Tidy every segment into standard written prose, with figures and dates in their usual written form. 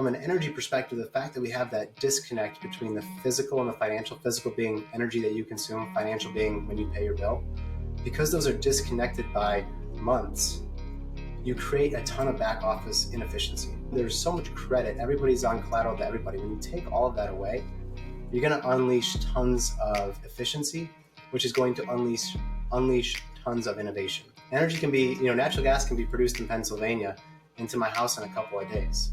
from an energy perspective, the fact that we have that disconnect between the physical and the financial, physical being energy that you consume, financial being when you pay your bill, because those are disconnected by months, you create a ton of back office inefficiency. There's so much credit, everybody's on collateral to everybody. When you take all of that away, you're going to unleash tons of efficiency, which is going to unleash tons of innovation. Energy can be, natural gas can be produced in Pennsylvania into my house in a couple of days.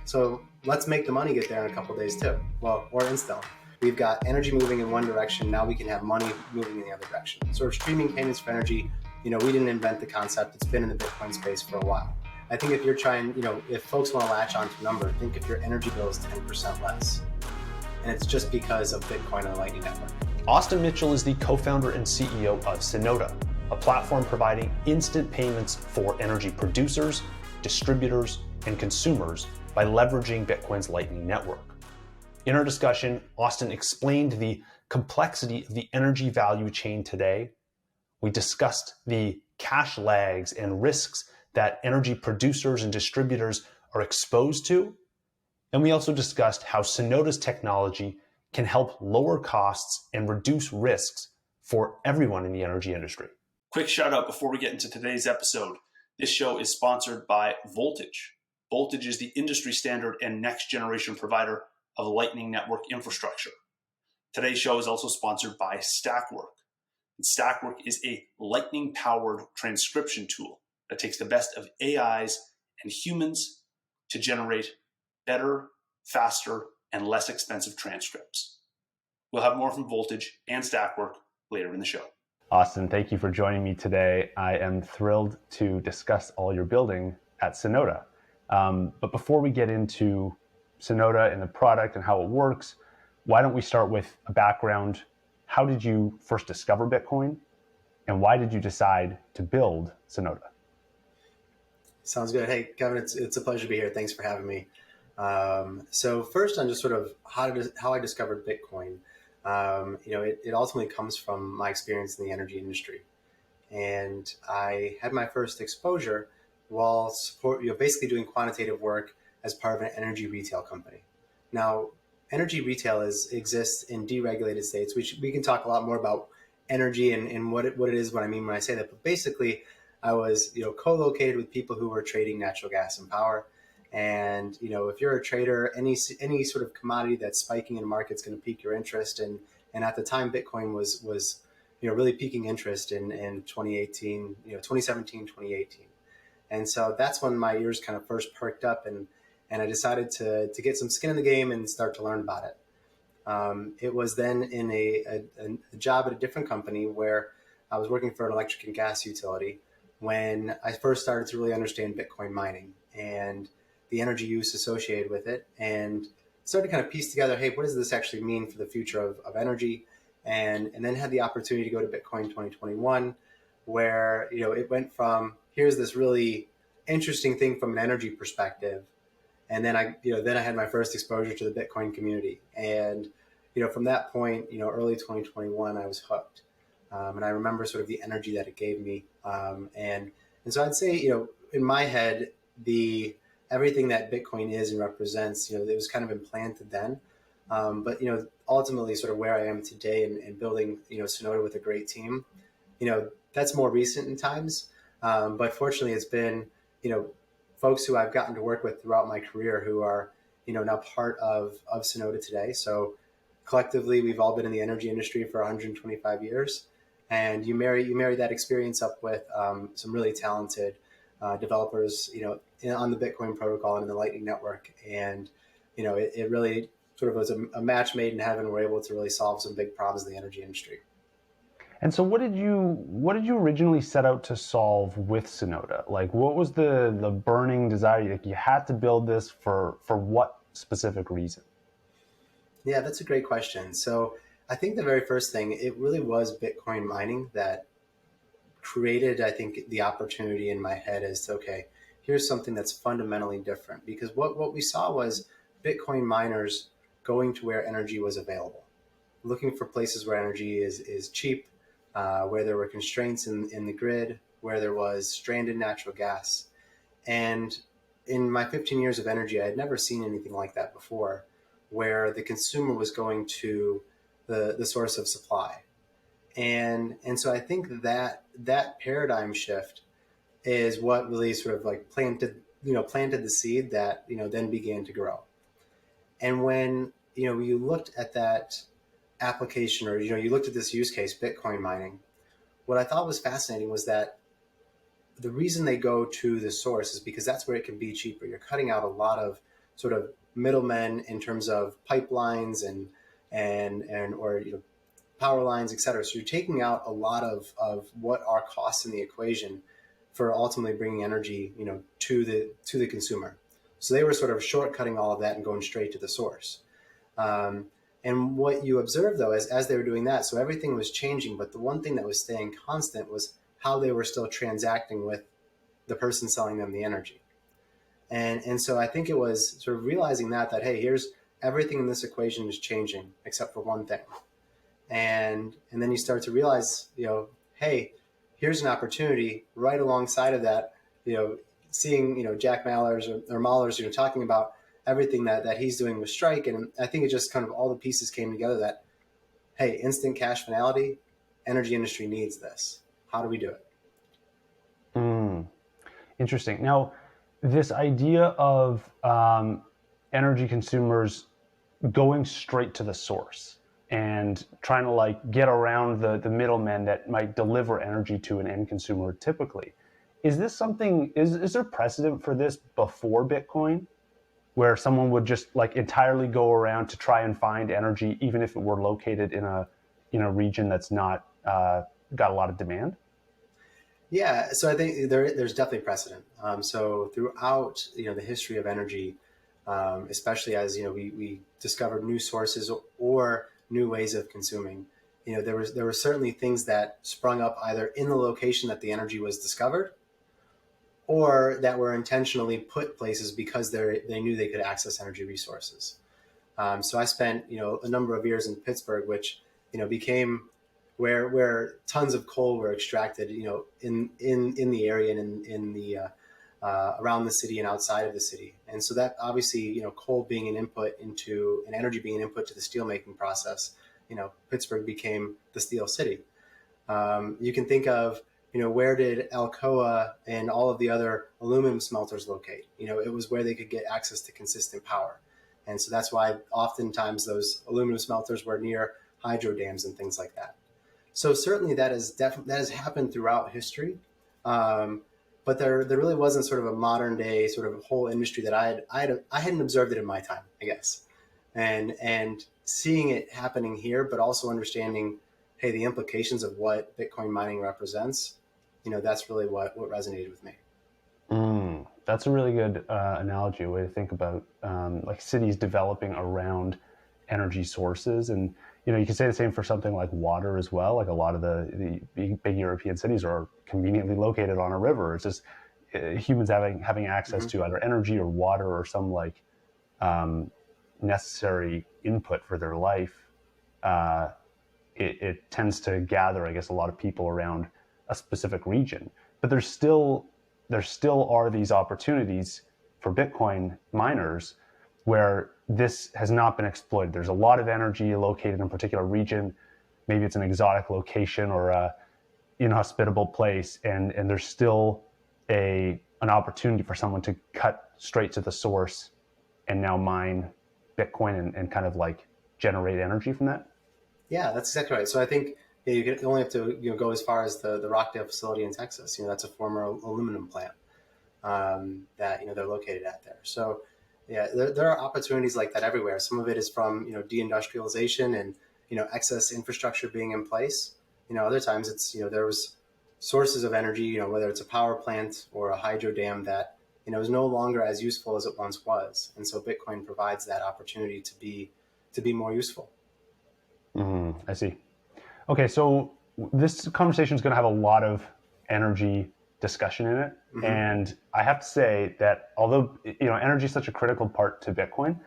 So let's make the money get there in a couple of days too. Well, or instantly. We've got energy moving in one direction. Now we can have money moving in the other direction. Sort of streaming payments for energy, we didn't invent the concept. It's been in the Bitcoin space for a while. I think if you're trying, if folks want to latch onto a number, think if your energy bill is 10% less. And it's just because of Bitcoin and the Lightning Network. Austin Mitchell is the co-founder and CEO of Synota, a platform providing instant payments for energy producers, distributors, and consumers by leveraging Bitcoin's Lightning Network. In our discussion, Austin explained the complexity of the energy value chain today. We discussed the cash lags and risks that energy producers and distributors are exposed to. And we also discussed how Synota's technology can help lower costs and reduce risks for everyone in the energy industry. Quick shout out before we get into today's episode. This show is sponsored by Voltage. Voltage is the industry standard and next generation provider of Lightning Network infrastructure. Today's show is also sponsored by Stackwork. And Stackwork is a Lightning powered transcription tool that takes the best of AIs and humans to generate better, faster, and less expensive transcripts. We'll have more from Voltage and Stackwork later in the show. Austin, thank you for joining me today. I am thrilled to discuss all you're building at Synota. But before we get into Synota and the product and how it works, why don't we start with a background? How did you first discover Bitcoin? And why did you decide to build Synota? Sounds good. Hey, Kevin, it's a pleasure to be here. Thanks for having me. So first on just sort of how I discovered Bitcoin. It ultimately comes from my experience in the energy industry. And I had my first exposure while basically doing quantitative work as part of an energy retail company. Now, energy retail exists in deregulated states, which we can talk a lot more about energy and what it is, what I mean when I say that. But basically, I was co-located with people who were trading natural gas and power. And if you're a trader, any sort of commodity that's spiking in the market's going to pique your interest. And at the time, Bitcoin was really piquing interest in 2018, 2017, 2018. And so that's when my ears kind of first perked up, and I decided to get some skin in the game and start to learn about it. It was then in a job at a different company where I was working for an electric and gas utility when I first started to really understand Bitcoin mining and the energy use associated with it, and started to kind of piece together, hey, what does this actually mean for the future of energy? And then had the opportunity to go to Bitcoin 2021, where it went from here's this really interesting thing from an energy perspective, and then I had my first exposure to the Bitcoin community, and from that point, early 2021, I was hooked, and I remember sort of the energy that it gave me, and so I'd say in my head everything that Bitcoin is and represents, it was kind of implanted then. But, ultimately sort of where I am today and building, Synota with a great team, that's more recent in times. But fortunately, it's been, folks who I've gotten to work with throughout my career who are, now part of Synota today. So collectively, we've all been in the energy industry for 125 years. And you marry that experience up with some really talented developers, on the Bitcoin protocol and in the Lightning Network. And, it really sort of was a match made in heaven. We're able to really solve some big problems in the energy industry. And so what did you originally set out to solve with Synota? Like, what was the burning desire? Like, you had to build this for what specific reason? Yeah, that's a great question. So I think the very first thing, it really was Bitcoin mining that created, I think, the opportunity in my head as to, okay, here's something that's fundamentally different. Because what we saw was Bitcoin miners going to where energy was available, looking for places where energy is cheap, where there were constraints in the grid, where there was stranded natural gas. And in my 15 years of energy, I had never seen anything like that before, where the consumer was going to the source of supply. And so I think that paradigm shift is what really sort of like planted the seed that, then began to grow. And when, you looked at that application, or, you looked at this use case, Bitcoin mining, what I thought was fascinating was that the reason they go to the source is because that's where it can be cheaper. You're cutting out a lot of sort of middlemen in terms of pipelines and or power lines, et cetera. So you're taking out a lot of what are costs in the equation for ultimately bringing energy, to the consumer. So they were sort of shortcutting all of that and going straight to the source. And what you observe, though, as they were doing that, so everything was changing, but the one thing that was staying constant was how they were still transacting with the person selling them the energy. And so I think it was sort of realizing that, hey, here's everything in this equation is changing except for one thing. And then you start to realize, hey, here's an opportunity right alongside of that, seeing, Jack Mallers or Mahler's, talking about everything that he's doing with Strike. And I think it just kind of all the pieces came together that, hey, instant cash finality, energy industry needs this. How do we do it? Interesting. Now, this idea of energy consumers going straight to the source and trying to like get around the middlemen that might deliver energy to an end consumer typically. Is this something, is there precedent for this before Bitcoin, where someone would just like entirely go around to try and find energy, even if it were located in a region that's not got a lot of demand? Yeah, so I think there's definitely precedent. So throughout the history of energy, especially as we discovered new sources or new ways of consuming, there were certainly things that sprung up either in the location that the energy was discovered, or that were intentionally put places because they knew they could access energy resources. So I spent a number of years in Pittsburgh, which became where tons of coal were extracted, in the area and in the around the city and outside of the city. And so that obviously, coal being an input into and energy being an input to the steelmaking process, Pittsburgh became the steel city. You can think of, where did Alcoa and all of the other aluminum smelters locate? It was where they could get access to consistent power. And so that's why oftentimes those aluminum smelters were near hydro dams and things like that. So certainly that has happened throughout history, but there really wasn't sort of a modern day sort of whole industry that I hadn't observed it in my time, I guess, and seeing it happening here, but also understanding, hey, the implications of what Bitcoin mining represents, that's really what resonated with me. That's a really good analogy, a way to think about like cities developing around energy sources. And you can say the same for something like water as well. Like a lot of the big European cities are conveniently located on a river. It's just humans having access to either energy or water or some like necessary input for their life. It tends to gather, I guess, a lot of people around a specific region. But there still are these opportunities for Bitcoin miners where this has not been exploited. There's a lot of energy located in a particular region. Maybe it's an exotic location or a inhospitable place, and there's still an opportunity for someone to cut straight to the source and now mine Bitcoin and kind of like generate energy from that. Yeah, that's exactly right. So I think you only have to go as far as the Rockdale facility in Texas. That's a former aluminum plant that they're located at there. So yeah, there are opportunities like that everywhere. Some of it is from deindustrialization and excess infrastructure being in place. Other times it's there was sources of energy, whether it's a power plant or a hydro dam that is no longer as useful as it once was, and so Bitcoin provides that opportunity to be more useful. I see. Okay, so this conversation is going to have a lot of energy discussion in it. Mm-hmm. And I have to say that although energy is such a critical part to Bitcoin,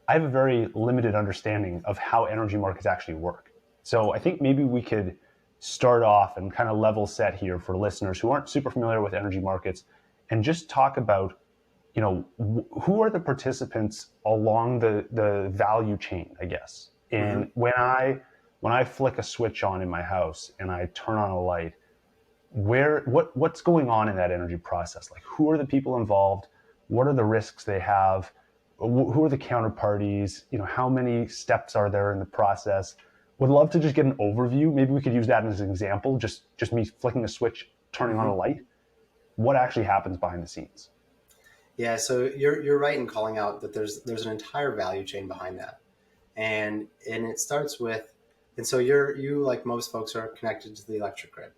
I have a very limited understanding of how energy markets actually work. So I think maybe we could start off and kind of level set here for listeners who aren't super familiar with energy markets and just talk about who are the participants along the value chain, I guess. Mm-hmm. And when I flick a switch on in my house and I turn on a light, what's going on in that energy process? Like, who are the people involved? What are the risks they have? Who are the counterparties? How many steps are there in the process? Would love to just get an overview. Maybe we could use that as an example. Just me flicking a switch, turning on Mm-hmm. a light. What actually happens behind the scenes? Yeah, so you're right in calling out that there's an entire value chain behind that, and it starts with, and so you like most folks are connected to the electric grid,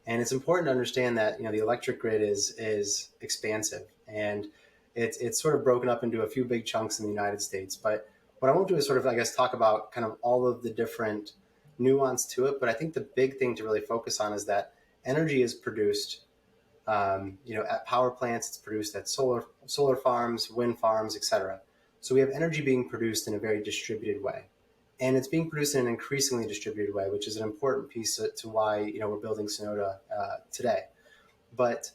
and it's important to understand that the electric grid is expansive, and it's sort of broken up into a few big chunks in the United States. But what I won't do is sort of, I guess, talk about kind of all of the different nuance to it. But I think the big thing to really focus on is that energy is produced at power plants. It's produced at solar farms, wind farms, etc. So we have energy being produced in a very distributed way, and it's being produced in an increasingly distributed way, which is an important piece to why we're building Synota today. But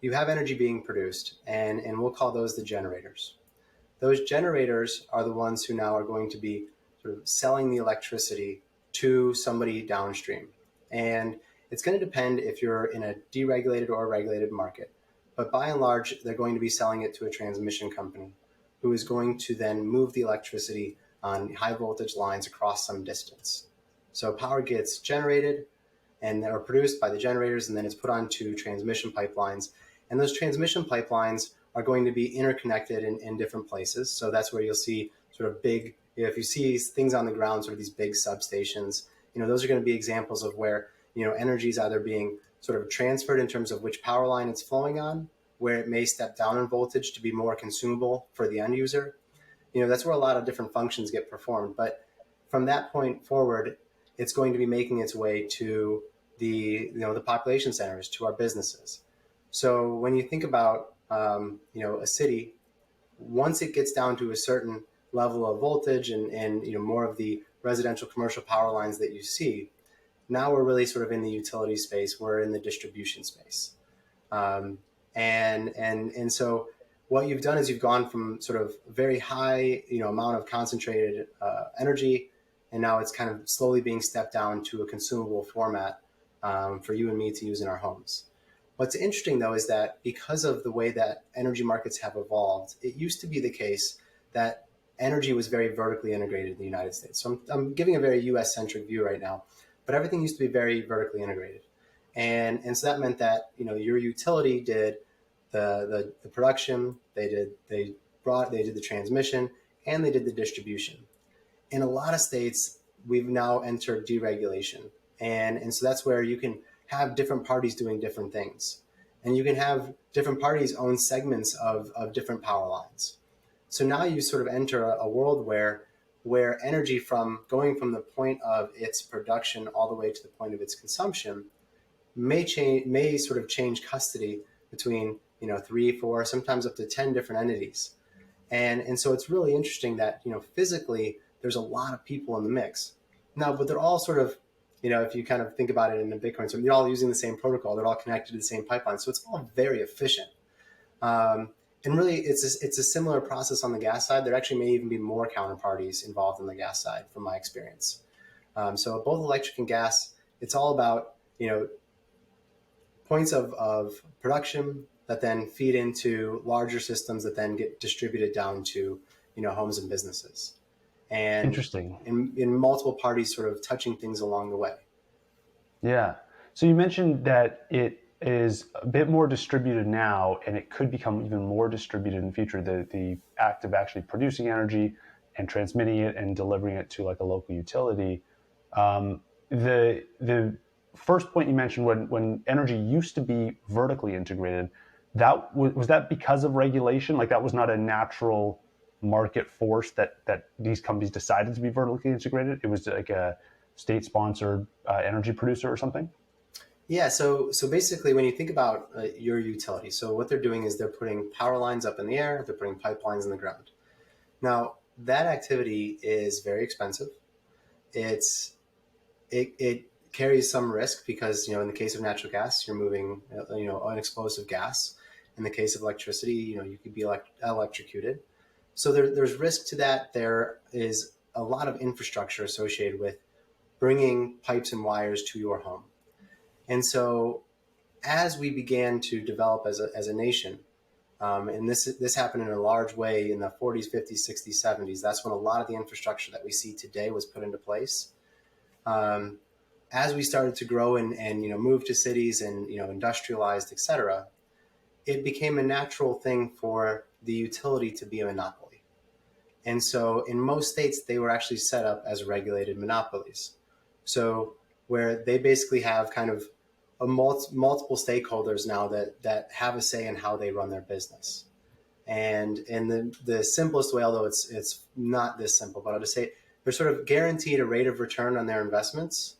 you have energy being produced, and we'll call those the generators. Those generators are the ones who now are going to be sort of selling the electricity to somebody downstream. And it's going to depend if you're in a deregulated or a regulated market. But by and large, they're going to be selling it to a transmission company who is going to then move the electricity on high voltage lines across some distance. So power gets generated and are produced by the generators, and then it's put onto transmission pipelines. And those transmission pipelines are going to be interconnected in different places. So that's where you'll see sort of big, if you see things on the ground, sort of these big substations, those are going to be examples of where, energy is either being sort of transferred in terms of which power line it's flowing on, where it may step down in voltage to be more consumable for the end user. That's where a lot of different functions get performed. But from that point forward, it's going to be making its way to the population centers, to our businesses. So when you think about a city, once it gets down to a certain level of voltage and more of the residential commercial power lines that you see, now we're really sort of in the utility space. We're in the distribution space, and so what you've done is you've gone from sort of very high amount of concentrated energy, and now it's kind of slowly being stepped down to a consumable format for you and me to use in our homes. What's interesting, though, is that because of the way that energy markets have evolved, it used to be the case that energy was very vertically integrated in the United States. So I'm giving a very US-centric view right now, but everything used to be very vertically integrated. And so that meant that, your utility did the production, they did the transmission, and they did the distribution. In a lot of states, we've now entered deregulation. And so that's where you can have different parties doing different things. And you can have different parties own segments of different power lines. So now you sort of enter a world where energy going from the point of its production all the way to the point of its consumption may sort of change custody between 3, 4, sometimes up to 10 different entities. And so it's really interesting that physically there's a lot of people in the mix now, but they're all sort of, if you kind of think about it in a Bitcoin term, they're all using the same protocol. They're all connected to the same pipeline. So it's all very efficient. And really, it's a similar process on the gas side. There actually may even be more counterparties involved on the gas side, from my experience. So both electric and gas, it's all about points of production that then feed into larger systems that then get distributed down to homes and businesses. And Interesting. in multiple parties sort of touching things along the way. Yeah. So you mentioned that it is a bit more distributed now, and it could become even more distributed in the future. The act of actually producing energy and transmitting it and delivering it to like a local utility. The first point you mentioned, when energy used to be vertically integrated, that was that because of regulation? Like, that was not a natural market force that these companies decided to be vertically integrated? It was like a state-sponsored energy producer or something? Yeah, so basically, when you think about your utility, so what they're doing is they're putting power lines up in the air, they're putting pipelines in the ground. Now, that activity is very expensive. It carries some risk because in the case of natural gas, you're moving an explosive gas, In the case of electricity, you could be electrocuted. So there's risk to that. There is a lot of infrastructure associated with bringing pipes and wires to your home. And so as we began to develop as a nation, and this happened in a large way in the 40s, 50s, 60s, 70s. That's when a lot of the infrastructure that we see today was put into place. As we started to grow and move to cities and industrialized, et cetera, it became a natural thing for the utility to be a monopoly. And so in most states, they were actually set up as regulated monopolies. So where they basically have kind of multiple stakeholders now that have a say in how they run their business. And in the simplest way, although it's not this simple, but I'll just say they're sort of guaranteed a rate of return on their investments,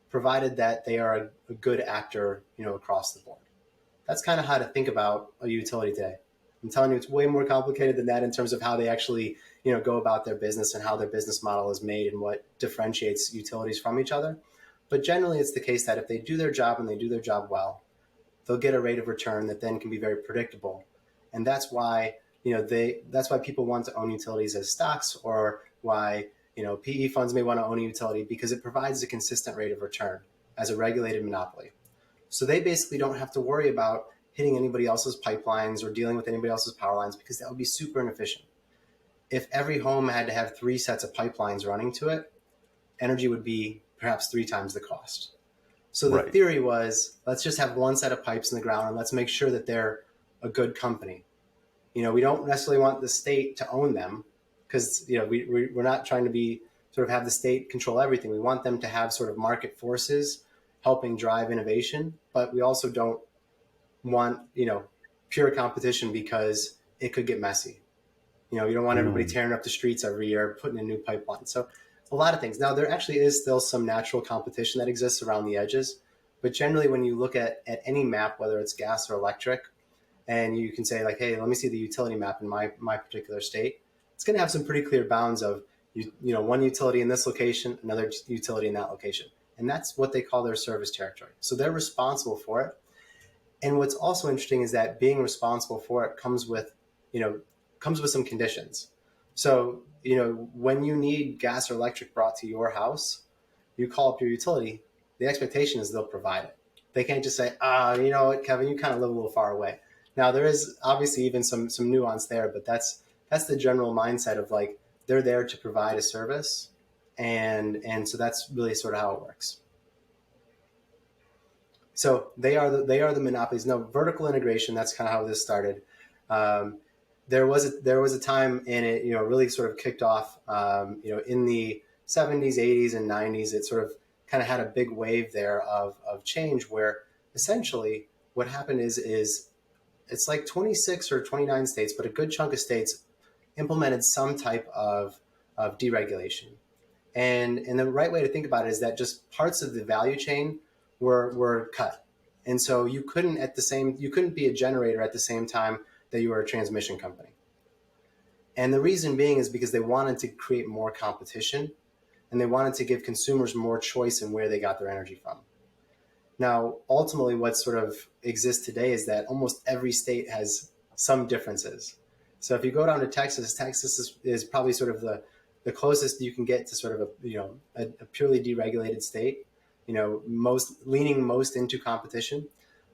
provided that they are a good actor, across the board. That's kind of how to think about a utility today. I'm telling you, it's way more complicated than that in terms of how they actually, go about their business and how their business model is made and what differentiates utilities from each other. But generally, it's the case that if they do their job and they do their job well, they'll get a rate of return that then can be very predictable. And that's why, that's why people want to own utilities as stocks, or why, PE funds may want to own a utility, because it provides a consistent rate of return as a regulated monopoly. So they basically don't have to worry about hitting anybody else's pipelines or dealing with anybody else's power lines, because that would be super inefficient. If every home had to have 3 sets of pipelines running to it, energy would be perhaps 3 times the cost. So the theory was, let's just have 1 set of pipes in the ground and let's make sure that they're a good company. We don't necessarily want the state to own them, because we're not trying to be sort of have the state control everything. We want them to have sort of market forces helping drive innovation, but we also don't want pure competition, because it could get messy. You don't want everybody tearing up the streets every year, putting in new pipelines. So a lot of things. Now, there actually is still some natural competition that exists around the edges, but generally when you look at any map, whether it's gas or electric, and you can say like, hey, let me see the utility map in my particular state, it's going to have some pretty clear bounds of one utility in this location, another utility in that location. And that's what they call their service territory. So they're responsible for it. And what's also interesting is that being responsible for it comes with some conditions. So, when you need gas or electric brought to your house, you call up your utility, the expectation is they'll provide it. They can't just say, you know what, Kevin, you kind of live a little far away. Now, there is obviously even some nuance there, but that's the general mindset of like, they're there to provide a service. And so that's really sort of how it works. So they are the monopolies. No, vertical integration, that's kind of how this started. There was a time, and it really sort of kicked off in the 70s, 80s, and 90s. It sort of kind of had a big wave there of change, where essentially what happened is it's like 26 or 29 states, but a good chunk of states implemented some type of deregulation. And the right way to think about it is that just parts of the value chain were cut. And so you couldn't be a generator at the same time that you were a transmission company. And the reason being is because they wanted to create more competition, and they wanted to give consumers more choice in where they got their energy from. Now, ultimately, what sort of exists today is that almost every state has some differences. So if you go down to Texas, Texas is probably sort of the closest you can get to sort of a purely deregulated state, leaning most into competition.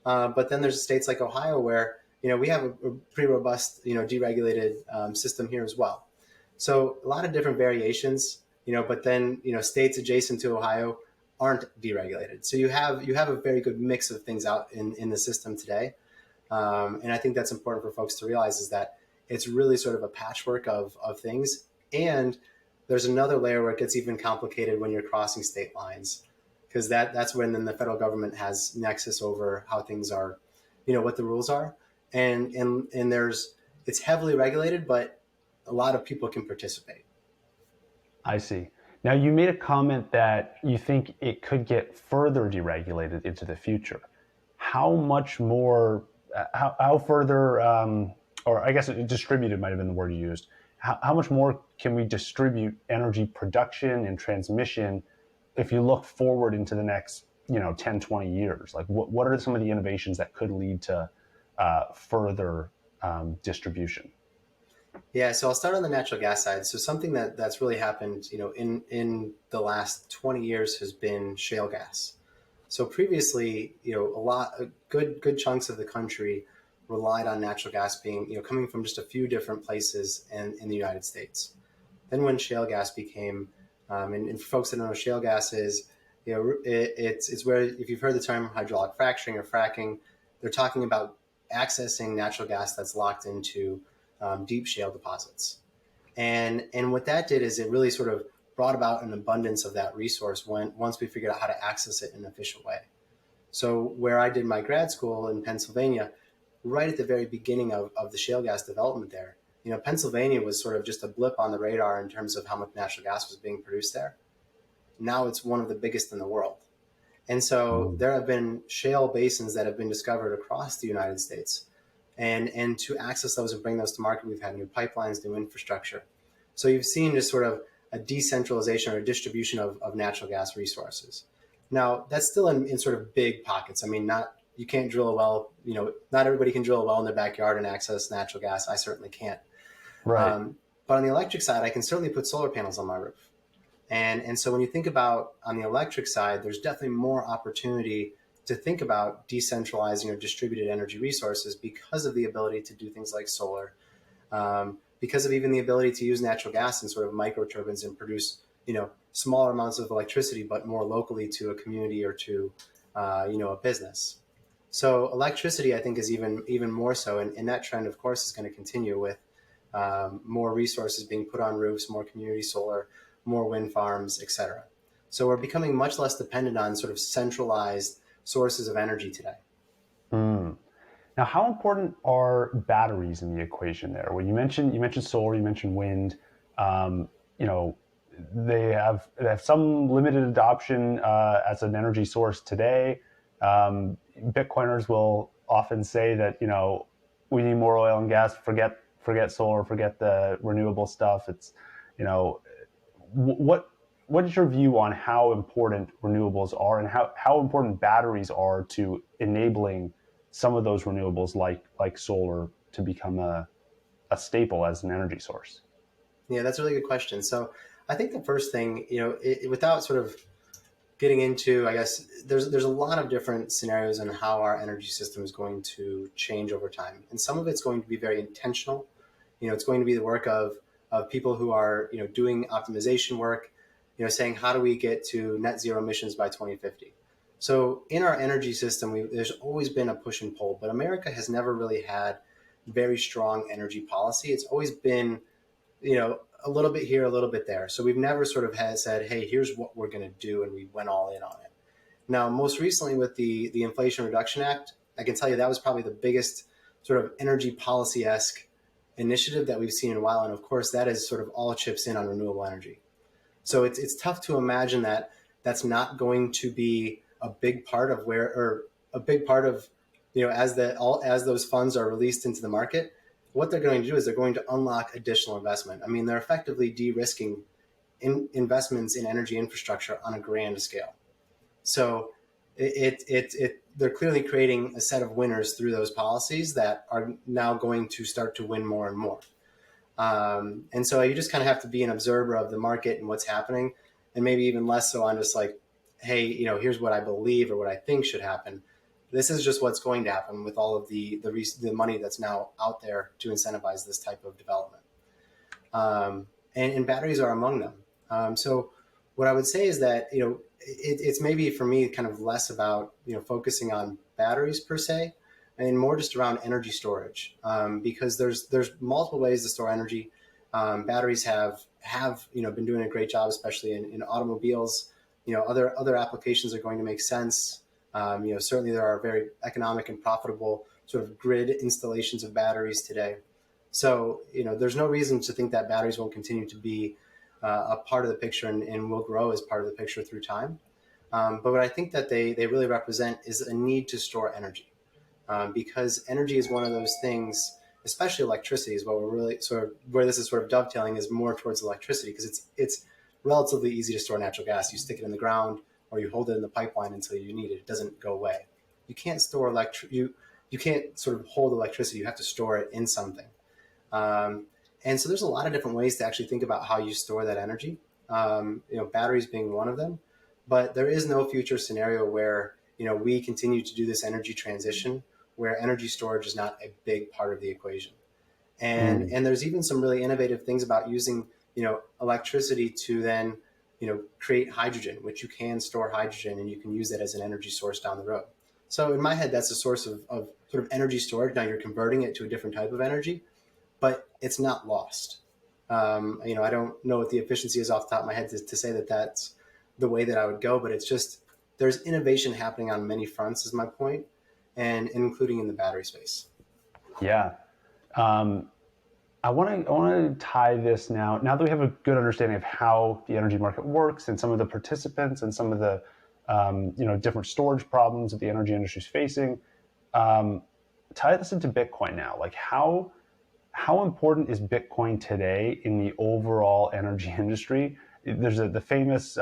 But then there's states like Ohio where, we have a pretty robust, deregulated system here as well. So a lot of different variations, but then, states adjacent to Ohio aren't deregulated. So you have a very good mix of things out in the system today. And I think that's important for folks to realize, is that it's really sort of a patchwork of things. And there's another layer where it gets even complicated when you're crossing state lines, because that's when then the federal government has nexus over how things are, what the rules are. And it's heavily regulated, but a lot of people can participate. I see. Now, you made a comment that you think it could get further deregulated into the future. How much more, how further, or I guess distributed might have been the word you used. How much more can we distribute energy production and transmission if you look forward into the next, 10, 20 years? Like what are some of the innovations that could lead to further distribution? Yeah, so I'll start on the natural gas side. So something that's really happened, in the last 20 years has been shale gas. So previously, good chunks of the country relied on natural gas being, coming from just a few different places in the United States. Then when shale gas became, and for folks that don't know what shale gas is, it's where, if you've heard the term hydraulic fracturing or fracking, they're talking about accessing natural gas that's locked into deep shale deposits. And what that did is it really sort of brought about an abundance of that resource once we figured out how to access it in an efficient way. So where I did my grad school in Pennsylvania, right at the very beginning of the shale gas development there, Pennsylvania was sort of just a blip on the radar in terms of how much natural gas was being produced there. Now it's one of the biggest in the world. And so there have been shale basins that have been discovered across the United States. And to access those and bring those to market, we've had new pipelines, new infrastructure. So you've seen just sort of a decentralization or a distribution of natural gas resources. Now, that's still in sort of big pockets. I mean, you can't drill a well, not everybody can drill a well in their backyard and access natural gas. I certainly can't. Right. But on the electric side, I can certainly put solar panels on my roof. And so when you think about on the electric side, there's definitely more opportunity to think about decentralizing or distributed energy resources because of the ability to do things like solar, because of even the ability to use natural gas in sort of micro turbines and produce, smaller amounts of electricity, but more locally to a community or to, a business. So electricity, I think, is even more so. And that trend, of course, is going to continue with more resources being put on roofs, more community solar, more wind farms, et cetera. So we're becoming much less dependent on sort of centralized sources of energy today. Now, how important are batteries in the equation there? Well, you mentioned solar, you mentioned wind. They have some limited adoption as an energy source today. Bitcoiners will often say that we need more oil and gas. Forget solar. Forget the renewable stuff. It's what is your view on how important renewables are and how important batteries are to enabling some of those renewables like solar to become a staple as an energy source? Yeah, that's a really good question. So I think the first thing, without sort of getting into, I guess, there's a lot of different scenarios on how our energy system is going to change over time. And some of it's going to be very intentional. It's going to be the work of people who are, doing optimization work, saying, how do we get to net zero emissions by 2050? So in our energy system, there's always been a push and pull, but America has never really had very strong energy policy. It's always been, a little bit here, a little bit there. So we've never sort of said, hey, here's what we're going to do, and we went all in on it. Now, most recently with the Inflation Reduction Act, I can tell you that was probably the biggest sort of energy policy-esque initiative that we've seen in a while. And of course, that is sort of all chips in on renewable energy. So it's tough to imagine that that's not going to be a big part of as those funds are released into the market, what they're going to do is they're going to unlock additional investment. I mean, they're effectively de-risking investments in energy infrastructure on a grand scale. So they're clearly creating a set of winners through those policies that are now going to start to win more and more. And so you just kind of have to be an observer of the market and what's happening, and maybe even less so on just like, hey, here's what I believe or what I think should happen. This is just what's going to happen with all of the money that's now out there to incentivize this type of development. And batteries are among them. So what I would say is that, it's maybe for me kind of less about, focusing on batteries per se, and more just around energy storage, because there's multiple ways to store energy. Batteries have been doing a great job, especially in automobiles. Other applications are going to make sense. Certainly there are very economic and profitable sort of grid installations of batteries today. So, there's no reason to think that batteries won't continue to be a part of the picture and will grow as part of the picture through time. But what I think that they really represent is a need to store energy, because energy is one of those things, especially electricity is what we're really sort of, where this is sort of dovetailing is more towards electricity, because it's relatively easy to store natural gas. You stick it in the ground or you hold it in the pipeline until you need it. It doesn't go away. You can't store you can't sort of hold electricity. You have to store it in something. And so there's a lot of different ways to actually think about how you store that energy. Batteries being one of them, but there is no future scenario where, we continue to do this energy transition where energy storage is not a big part of the equation. And there's even some really innovative things about using, electricity to then, create hydrogen, which you can store hydrogen and you can use that as an energy source down the road. So in my head, that's a source of sort of energy storage. Now you're converting it to a different type of energy, but it's not lost. I don't know what the efficiency is off the top of my head to say that that's the way that I would go, but it's just, there's innovation happening on many fronts is my point, and including in the battery space. Yeah. I want to tie this now that we have a good understanding of how the energy market works and some of the participants and some of the different storage problems that the energy industry is facing. Tie this into Bitcoin now. Like how important is Bitcoin today in the overall energy industry? There's the famous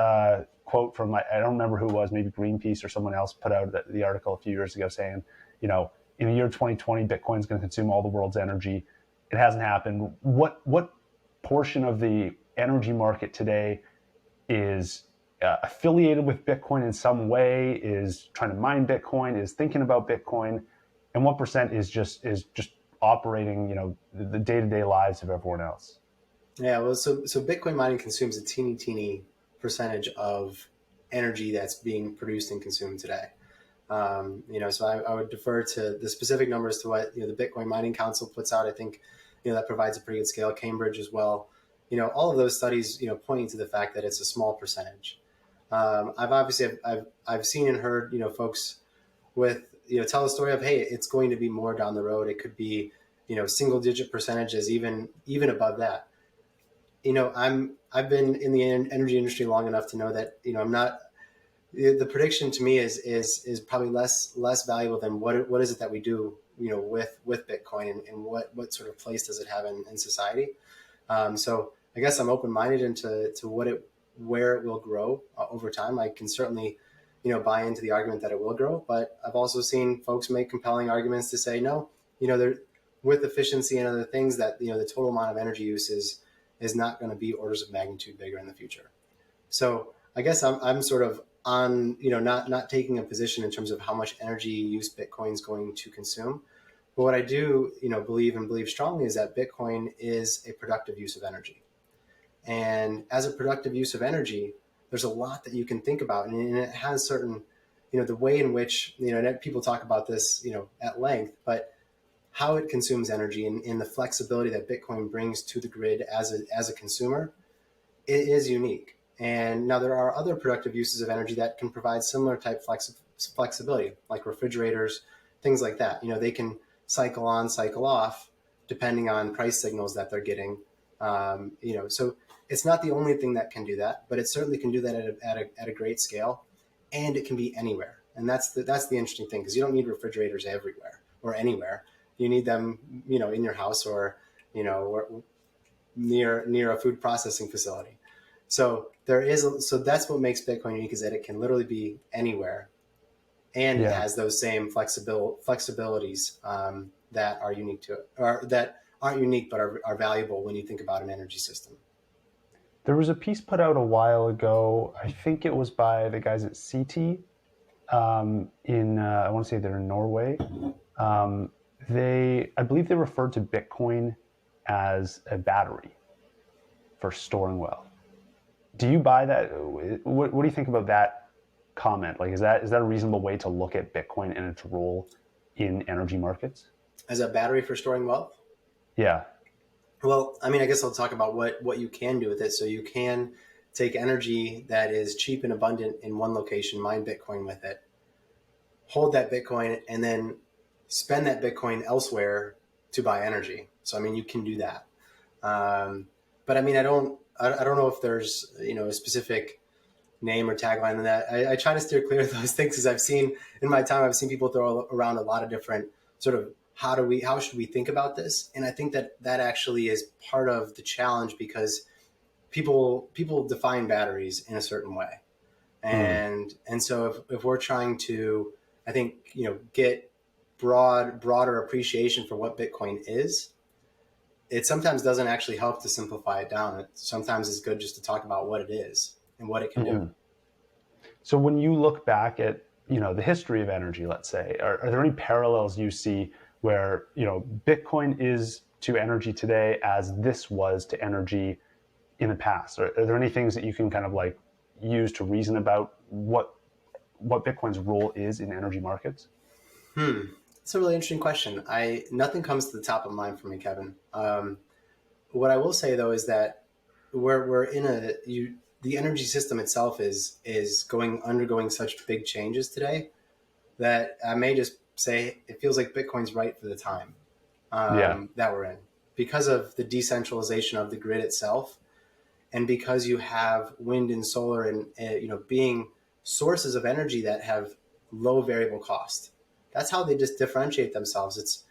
quote from, I don't remember who it was, maybe Greenpeace or someone else put out the article a few years ago saying, in the year 2020, Bitcoin's going to consume all the world's energy. It hasn't happened. What portion of the energy market today is affiliated with Bitcoin in some way, is trying to mine Bitcoin, is thinking about Bitcoin, and what percent is just operating, the day-to-day lives of everyone else? Yeah, well, so Bitcoin mining consumes a teeny percentage of energy that's being produced and consumed today. So I would defer to the specific numbers to what, the Bitcoin Mining Council puts out. I think, that provides a pretty good scale. Cambridge as well. All of those studies, pointing to the fact that it's a small percentage. I've seen and heard, folks with, tell the story of, hey, it's going to be more down the road. It could be, single digit percentages, even above that. I've been in the energy industry long enough to know that, I'm not, the prediction to me is probably less valuable than what is it that we do, with Bitcoin and what sort of place does it have in society. So I guess I'm open-minded into where it will grow over time. I can certainly, buy into the argument that it will grow, but I've also seen folks make compelling arguments to say, no, with efficiency and other things that, the total amount of energy use is not going to be orders of magnitude bigger in the future. So I guess I'm sort of on, not taking a position in terms of how much energy use Bitcoin is going to consume. But what I do, believe strongly is that Bitcoin is a productive use of energy. And as a productive use of energy, there's a lot that you can think about. And it has certain, the way in which, people talk about this, at length, but how it consumes energy and the flexibility that Bitcoin brings to the grid as a consumer, it is unique. And now there are other productive uses of energy that can provide similar type flexibility, like refrigerators, things like that. They can cycle on, cycle off, depending on price signals that they're getting. So it's not the only thing that can do that, but it certainly can do that at a great scale, and it can be anywhere. And that's the interesting thing, because you don't need refrigerators everywhere or anywhere. You need them, in your house or, or near a food processing facility. So so that's what makes Bitcoin unique, is that it can literally be anywhere, and it has those same flexibilities that are unique to it, or that aren't unique but are valuable when you think about an energy system. There was a piece put out a while ago. I think it was by the guys at CT in I want to say they're in Norway. I believe they referred to Bitcoin as a battery for storing wealth. Do you buy that? What do you think about that comment? Like, is that a reasonable way to look at Bitcoin and its role in energy markets? As a battery for storing wealth? Yeah. Well, I guess I'll talk about what you can do with it. So you can take energy that is cheap and abundant in one location, mine Bitcoin with it, hold that Bitcoin, and then spend that Bitcoin elsewhere to buy energy. So, you can do that. But I don't know if there's, a specific name or tagline on that. I try to steer clear of those things, because I've seen people throw around a lot of different sort of, how should we think about this? And I think that actually is part of the challenge, because people define batteries in a certain way. And so if we're trying to, I think, get broader appreciation for what Bitcoin is, it sometimes doesn't actually help to simplify it down. Sometimes it's good just to talk about what it is and what it can do. So when you look back at, the history of energy, let's say, are there any parallels you see where, Bitcoin is to energy today as this was to energy in the past? Are there any things that you can kind of like use to reason about what Bitcoin's role is in energy markets? It's a really interesting question. Nothing comes to the top of mind for me, Kevin. What I will say though is that we're in the energy system itself is undergoing such big changes today that I may just say it feels like Bitcoin's right for the time Yeah. that we're in, because of the decentralization of the grid itself, and because you have wind and solar and being sources of energy that have low variable cost. That's how they just differentiate themselves. It's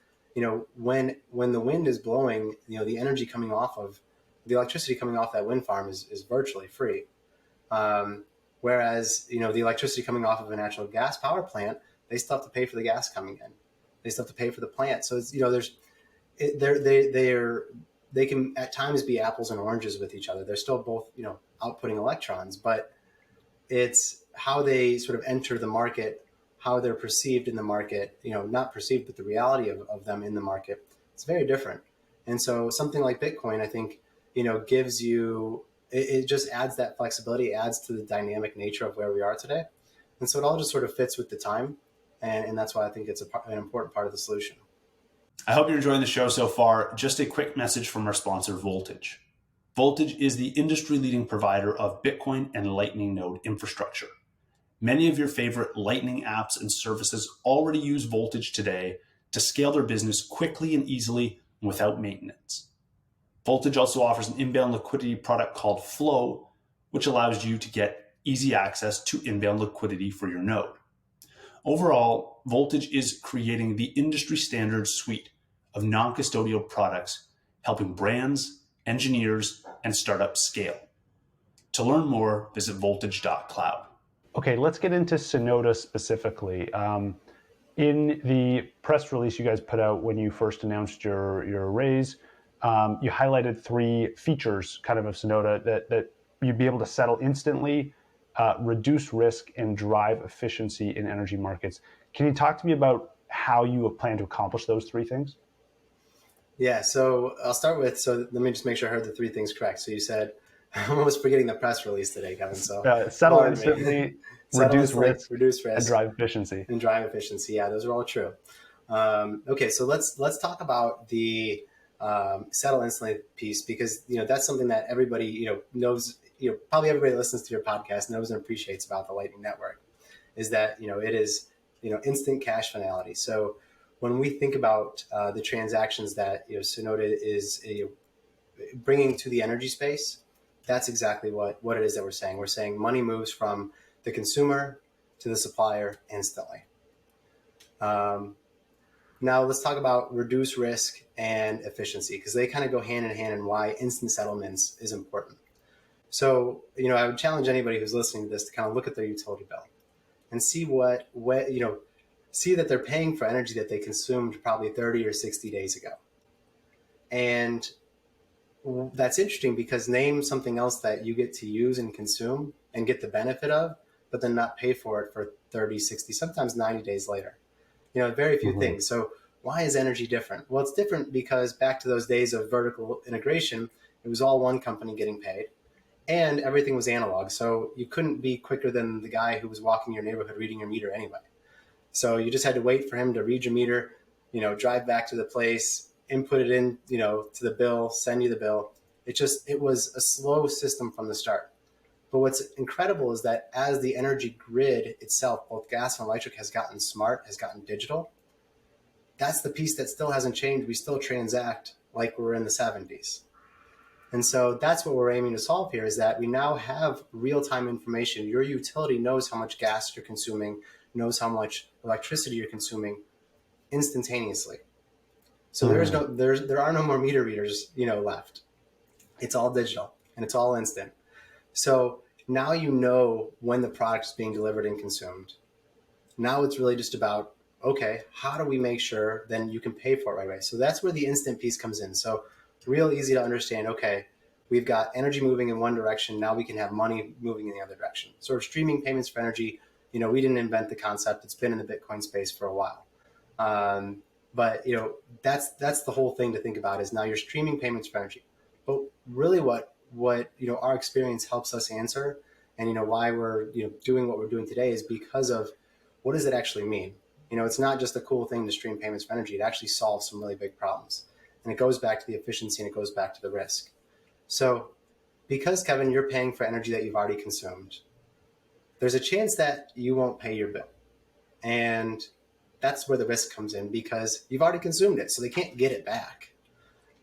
when the wind is blowing, the energy coming off of the electricity coming off that wind farm is virtually free. Whereas the electricity coming off of a natural gas power plant, they still have to pay for the gas coming in. They still have to pay for the plant. So it's they can at times be apples and oranges with each other. They're still both outputting electrons, but it's how they sort of enter the market, how they're perceived in the market, not perceived, but the reality of them in the market. It's very different. And so something like Bitcoin, I think, gives you, it just adds that flexibility, adds to the dynamic nature of where we are today. And so it all just sort of fits with the time. And that's why I think it's an important part of the solution. I hope you're enjoying the show so far. Just a quick message from our sponsor, Voltage. Voltage is the industry-leading provider of Bitcoin and Lightning node infrastructure. Many of your favorite Lightning apps and services already use Voltage today to scale their business quickly and easily and without maintenance. Voltage also offers an inbound liquidity product called Flow, which allows you to get easy access to inbound liquidity for your node. Overall, Voltage is creating the industry standard suite of non-custodial products, helping brands, engineers, and startups scale. To learn more, visit voltage.cloud. Okay, let's get into Synota specifically. In the press release you guys put out when you first announced your raise, you highlighted 3 features kind of Synota that you'd be able to settle instantly, reduce risk, and drive efficiency in energy markets. Can you talk to me about how you plan to accomplish those 3 things? Yeah, so I'll start with, so let me just make sure I heard the 3 things correct. So you said, I'm almost forgetting the press release today, Kevin. So settle instantly, reduce risk, and drive efficiency. Yeah, those are all true. Okay, so let's talk about the settle instantly piece, because that's something that everybody knows. Probably everybody that listens to your podcast knows and appreciates about the Lightning Network, is that it is instant cash finality. So when we think about the transactions that Synota is bringing to the energy space, that's exactly what it is that we're saying. We're saying money moves from the consumer to the supplier instantly. Now let's talk about reduce risk and efficiency, because they kind of go hand in hand, and why instant settlements is important. So I would challenge anybody who's listening to this to kind of look at their utility bill and see see that they're paying for energy that they consumed probably 30 or 60 days ago. And that's interesting, because name something else that you get to use and consume and get the benefit of, but then not pay for it for 30, 60, sometimes 90 days later. Very few things. So why is energy different? Well, it's different because back to those days of vertical integration, it was all one company getting paid, and everything was analog. So you couldn't be quicker than the guy who was walking your neighborhood reading your meter anyway. So you just had to wait for him to read your meter, drive back to the place, input it in, to the bill, send you the bill. It was a slow system from the start. But what's incredible is that as the energy grid itself, both gas and electric, has gotten smart, has gotten digital, that's the piece that still hasn't changed. We still transact like we're in the 70s. And so that's what we're aiming to solve here, is that we now have real-time information. Your utility knows how much gas you're consuming, knows how much electricity you're consuming instantaneously. So there are no more meter readers, left. It's all digital and it's all instant. So now when the product is being delivered and consumed. Now it's really just about okay, how do we make sure then you can pay for it right away? So that's where the instant piece comes in. So real easy to understand, okay, we've got energy moving in one direction. Now we can have money moving in the other direction. Sort of streaming payments for energy, we didn't invent the concept. It's been in the Bitcoin space for a while. But that's the whole thing to think about is now you're streaming payments for energy. But really what our experience helps us answer, and why we're doing what we're doing today is because of what does it actually mean? It's not just a cool thing to stream payments for energy. It actually solves some really big problems. And it goes back to the efficiency and it goes back to the risk. So because, Kevin, you're paying for energy that you've already consumed, there's a chance that you won't pay your bill. And that's where the risk comes in because you've already consumed it. So they can't get it back.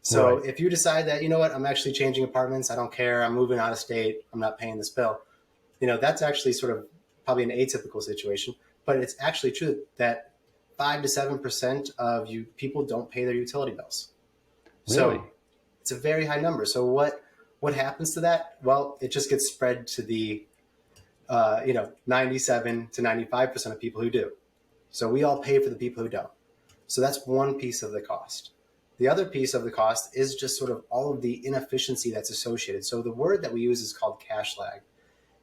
So if you decide that, I'm actually changing apartments, I don't care, I'm moving out of state, I'm not paying this bill, that's actually sort of probably an atypical situation. But it's actually true that 5 to 7% of people don't pay their utility bills. Really? So it's a very high number. So what happens to that? Well, it just gets spread to the 97 to 95% of people who do. So we all pay for the people who don't. So that's one piece of the cost. The other piece of the cost is just sort of all of the inefficiency that's associated. So the word that we use is called cash lag.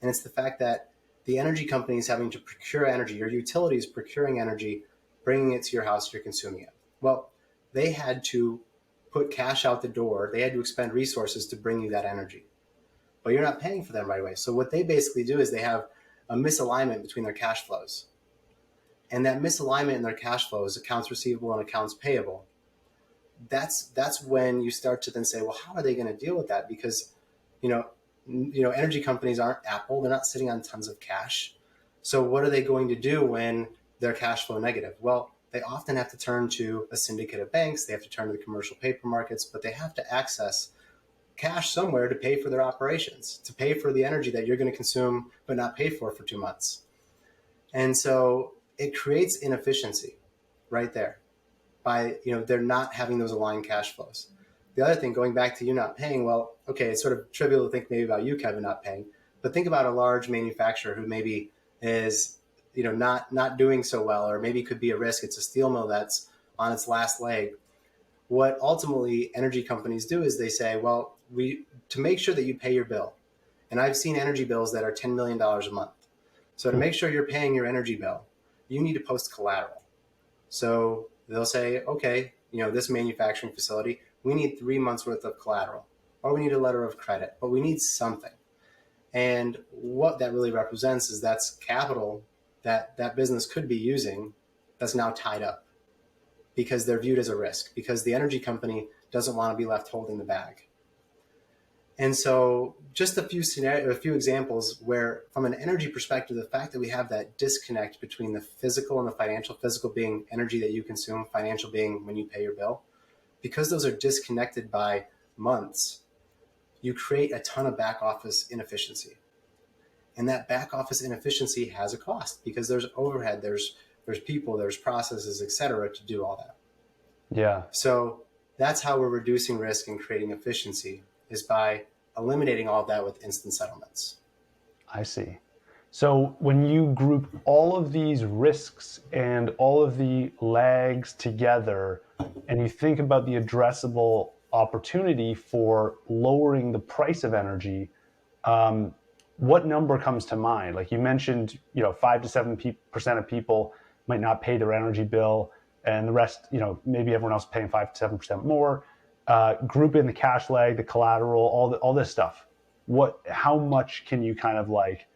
And it's the fact that the energy company is having to procure energy, your utility is procuring energy, bringing it to your house, you're consuming it. Well, they had to put cash out the door. They had to expend resources to bring you that energy. But you're not paying for them right away. So what they basically do is they have a misalignment between their cash flows. And that misalignment in their cash flows, accounts receivable and accounts payable, that's when you start to then say, well, how are they going to deal with that? Because, energy companies aren't Apple. They're not sitting on tons of cash. So what are they going to do when they're cash flow negative? Well, they often have to turn to a syndicate of banks. They have to turn to the commercial paper markets, but they have to access cash somewhere to pay for their operations, to pay for the energy that you're going to consume but not pay for 2 months. And so it creates inefficiency right there by, they're not having those aligned cash flows. The other thing, going back to you not paying, well, okay, it's sort of trivial to think maybe about you, Kevin, not paying, but think about a large manufacturer who maybe is, not doing so well, or maybe could be a risk. It's a steel mill that's on its last leg. What ultimately energy companies do is they say, well, to make sure that you pay your bill, and I've seen energy bills that are $10 million a month. So to make sure you're paying your energy bill, you need to post collateral. So they'll say, okay, this manufacturing facility, we need 3 months worth of collateral, or we need a letter of credit, but we need something. And what that really represents is that's capital that business could be using that's now tied up because they're viewed as a risk, because the energy company doesn't want to be left holding the bag. And so just a few examples where, from an energy perspective, the fact that we have that disconnect between the physical and the financial, physical being energy that you consume, financial being when you pay your bill, because those are disconnected by months, you create a ton of back office inefficiency. And that back office inefficiency has a cost because there's overhead, there's people, there's processes, et cetera, to do all that. Yeah. So that's how we're reducing risk and creating efficiency, is by eliminating all of that with instant settlements. I see. So when you group all of these risks and all of the lags together, and you think about the addressable opportunity for lowering the price of energy, what number comes to mind? Like you mentioned, 5 to 7% of people might not pay their energy bill, and the rest, maybe everyone else is paying 5 to 7% more. Group in the cash lag, the collateral, all this stuff. How much can you kind of like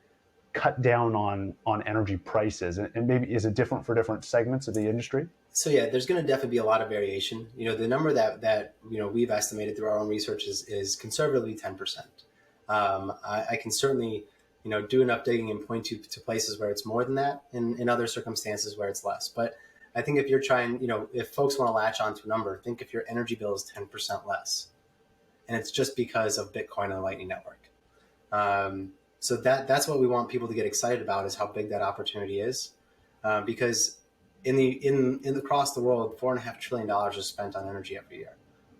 cut down on energy prices? And maybe is it different for different segments of the industry? So yeah, there's going to definitely be a lot of variation. The number that we've estimated through our own research is conservatively 10%. I can certainly do enough digging and point you to places where it's more than that, and in other circumstances where it's less. But I think if you're trying, if folks want to latch onto a number, think if your energy bill is 10% less, and it's just because of Bitcoin and the Lightning Network. So that's what we want people to get excited about, is how big that opportunity is, because in across the world, $4.5 trillion is spent on energy every year.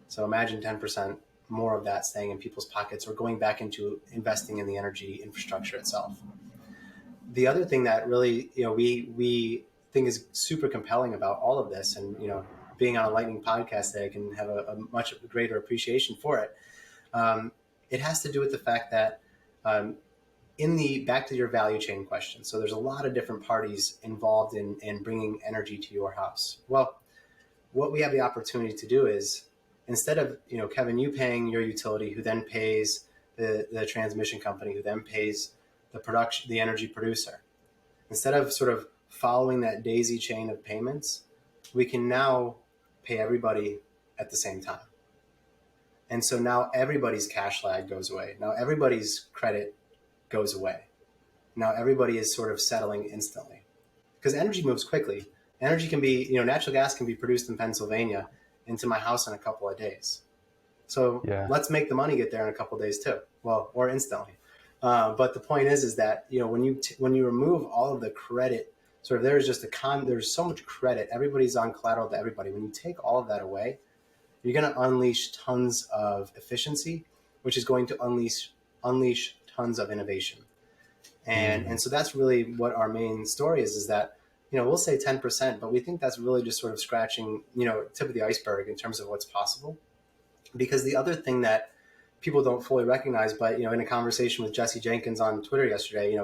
So imagine 10% more of that staying in people's pockets or going back into investing in the energy infrastructure itself. The other thing that really, we think is super compelling about all of this, and being on a Lightning podcast today, I can have a much greater appreciation for it. It has to do with the fact that back to your value chain question. So there's a lot of different parties involved in bringing energy to your house. Well, what we have the opportunity to do is, instead of, Kevin, you paying your utility, who then pays the transmission company, who then pays the energy producer, instead of sort of following that daisy chain of payments, we can now pay everybody at the same time. And so now everybody's cash lag goes away. Now everybody's credit goes away. Now everybody is sort of settling instantly, because energy moves quickly. Energy can be, natural gas can be produced in Pennsylvania into my house in a couple of days. So let's make the money get there in a couple of days too. Well, or instantly. But the point is that, when you remove all of the credit, sort of there's so much credit. Everybody's on collateral to everybody. When you take all of that away, you're going to unleash tons of efficiency, which is going to unleash tons of innovation. And so that's really what our main story is that, we'll say 10%, but we think that's really just sort of scratching, tip of the iceberg in terms of what's possible. Because the other thing that people don't fully recognize, but, in a conversation with Jesse Jenkins on Twitter yesterday,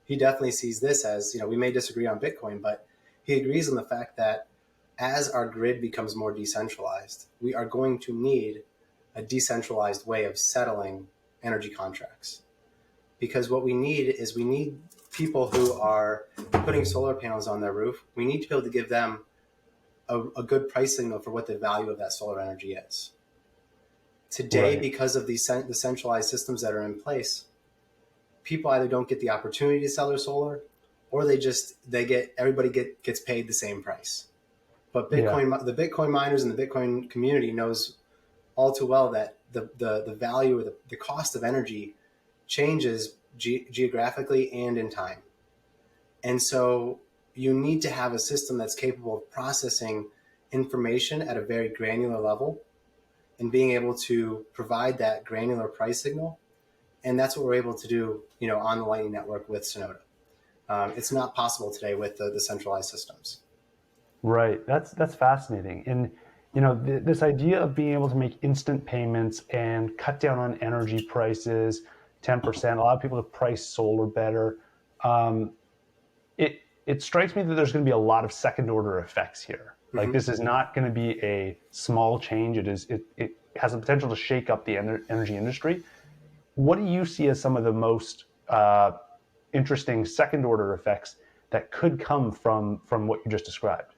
he definitely sees this as, we may disagree on Bitcoin, but he agrees on the fact that as our grid becomes more decentralized, we are going to need a decentralized way of settling energy contracts. Because what we need people who are putting solar panels on their roof. We need to be able to give them a good price signal for what the value of that solar energy is. Today, because of the centralized systems that are in place, people either don't get the opportunity to sell their solar, or everybody gets paid the same price. But the Bitcoin miners and the Bitcoin community knows all too well that the value or the cost of energy changes geographically and in time. And so you need to have a system that's capable of processing information at a very granular level and being able to provide that granular price signal. And that's what we're able to do, on the Lightning Network with Synota. It's not possible today with the centralized systems. Right. That's fascinating. And, this idea of being able to make instant payments and cut down on energy prices, 10%, a lot of people have priced solar better. It strikes me that there's going to be a lot of second order effects here. Like, this is not going to be a small change. It has the potential to shake up the energy industry. What do you see as some of the most interesting second order effects that could come from what you just described?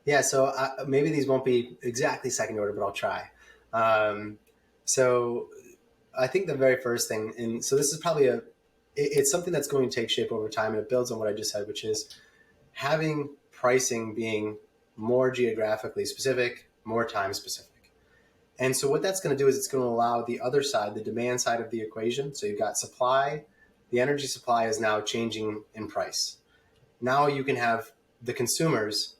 Yeah, so maybe these won't be exactly second order, but I'll try. So I think the very first thing, and so this is probably it's something that's going to take shape over time, and it builds on what I just said, which is having pricing being more geographically specific, more time specific. And so what that's going to do is it's going to allow the other side, the demand side of the equation. So you've got supply, the energy supply is now changing in price. Now you can have the consumers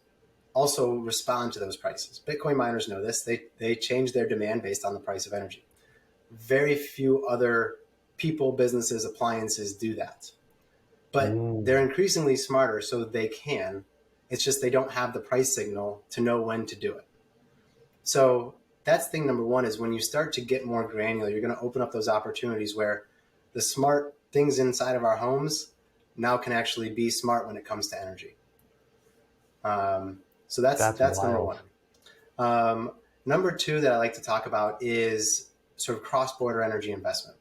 also respond to those prices. Bitcoin miners know this. They change their demand based on the price of energy. Very few other people, businesses, appliances do that. But they're increasingly smarter, so they can. It's just they don't have the price signal to know when to do it. So that's thing number one, is when you start to get more granular, you're going to open up those opportunities where the smart things inside of our homes now can actually be smart when it comes to energy. So that's number one. Number two that I like to talk about is sort of cross-border energy investment.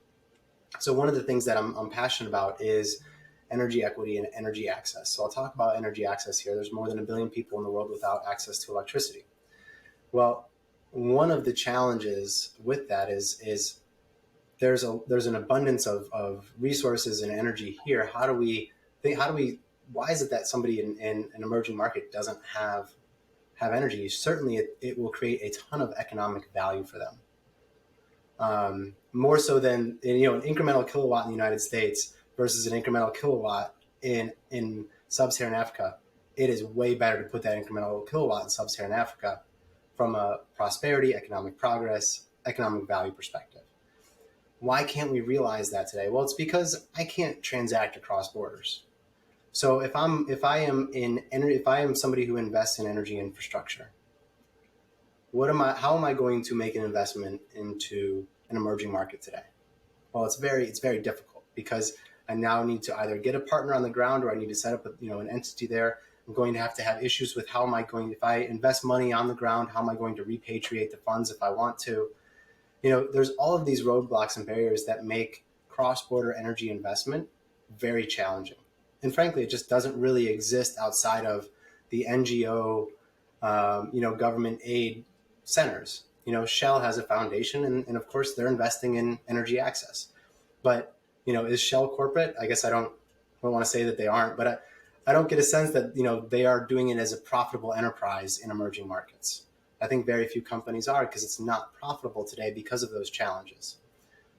So one of the things that I'm passionate about is energy equity and energy access. So I'll talk about energy access here. There's more than 1 billion people in the world without access to electricity. Well, one of the challenges with that is there's an abundance of resources and energy here. Why is it that somebody in an emerging market doesn't have energy? Certainly it will create a ton of economic value for them. More so than, an incremental kilowatt in the United States versus an incremental kilowatt in sub-Saharan Africa. It is way better to put that incremental kilowatt in sub-Saharan Africa from a prosperity, economic progress, economic value perspective. Why can't we realize that today? Well, it's because I can't transact across borders. So if I am somebody who invests in energy infrastructure, how am I going to make an investment into an emerging market today? Well, it's very difficult because I now need to either get a partner on the ground or I need to set up an entity there. I'm going to have issues with if I invest money on the ground, how am I going to repatriate the funds if I want to? There's all of these roadblocks and barriers that make cross-border energy investment very challenging. And frankly, it just doesn't really exist outside of the NGO, government aid centers. Shell has a foundation, and of course they're investing in energy access. But is Shell corporate? I guess I don't want to say that they aren't, but I don't get a sense that they are doing it as a profitable enterprise in emerging markets. I think very few companies are, because it's not profitable today because of those challenges.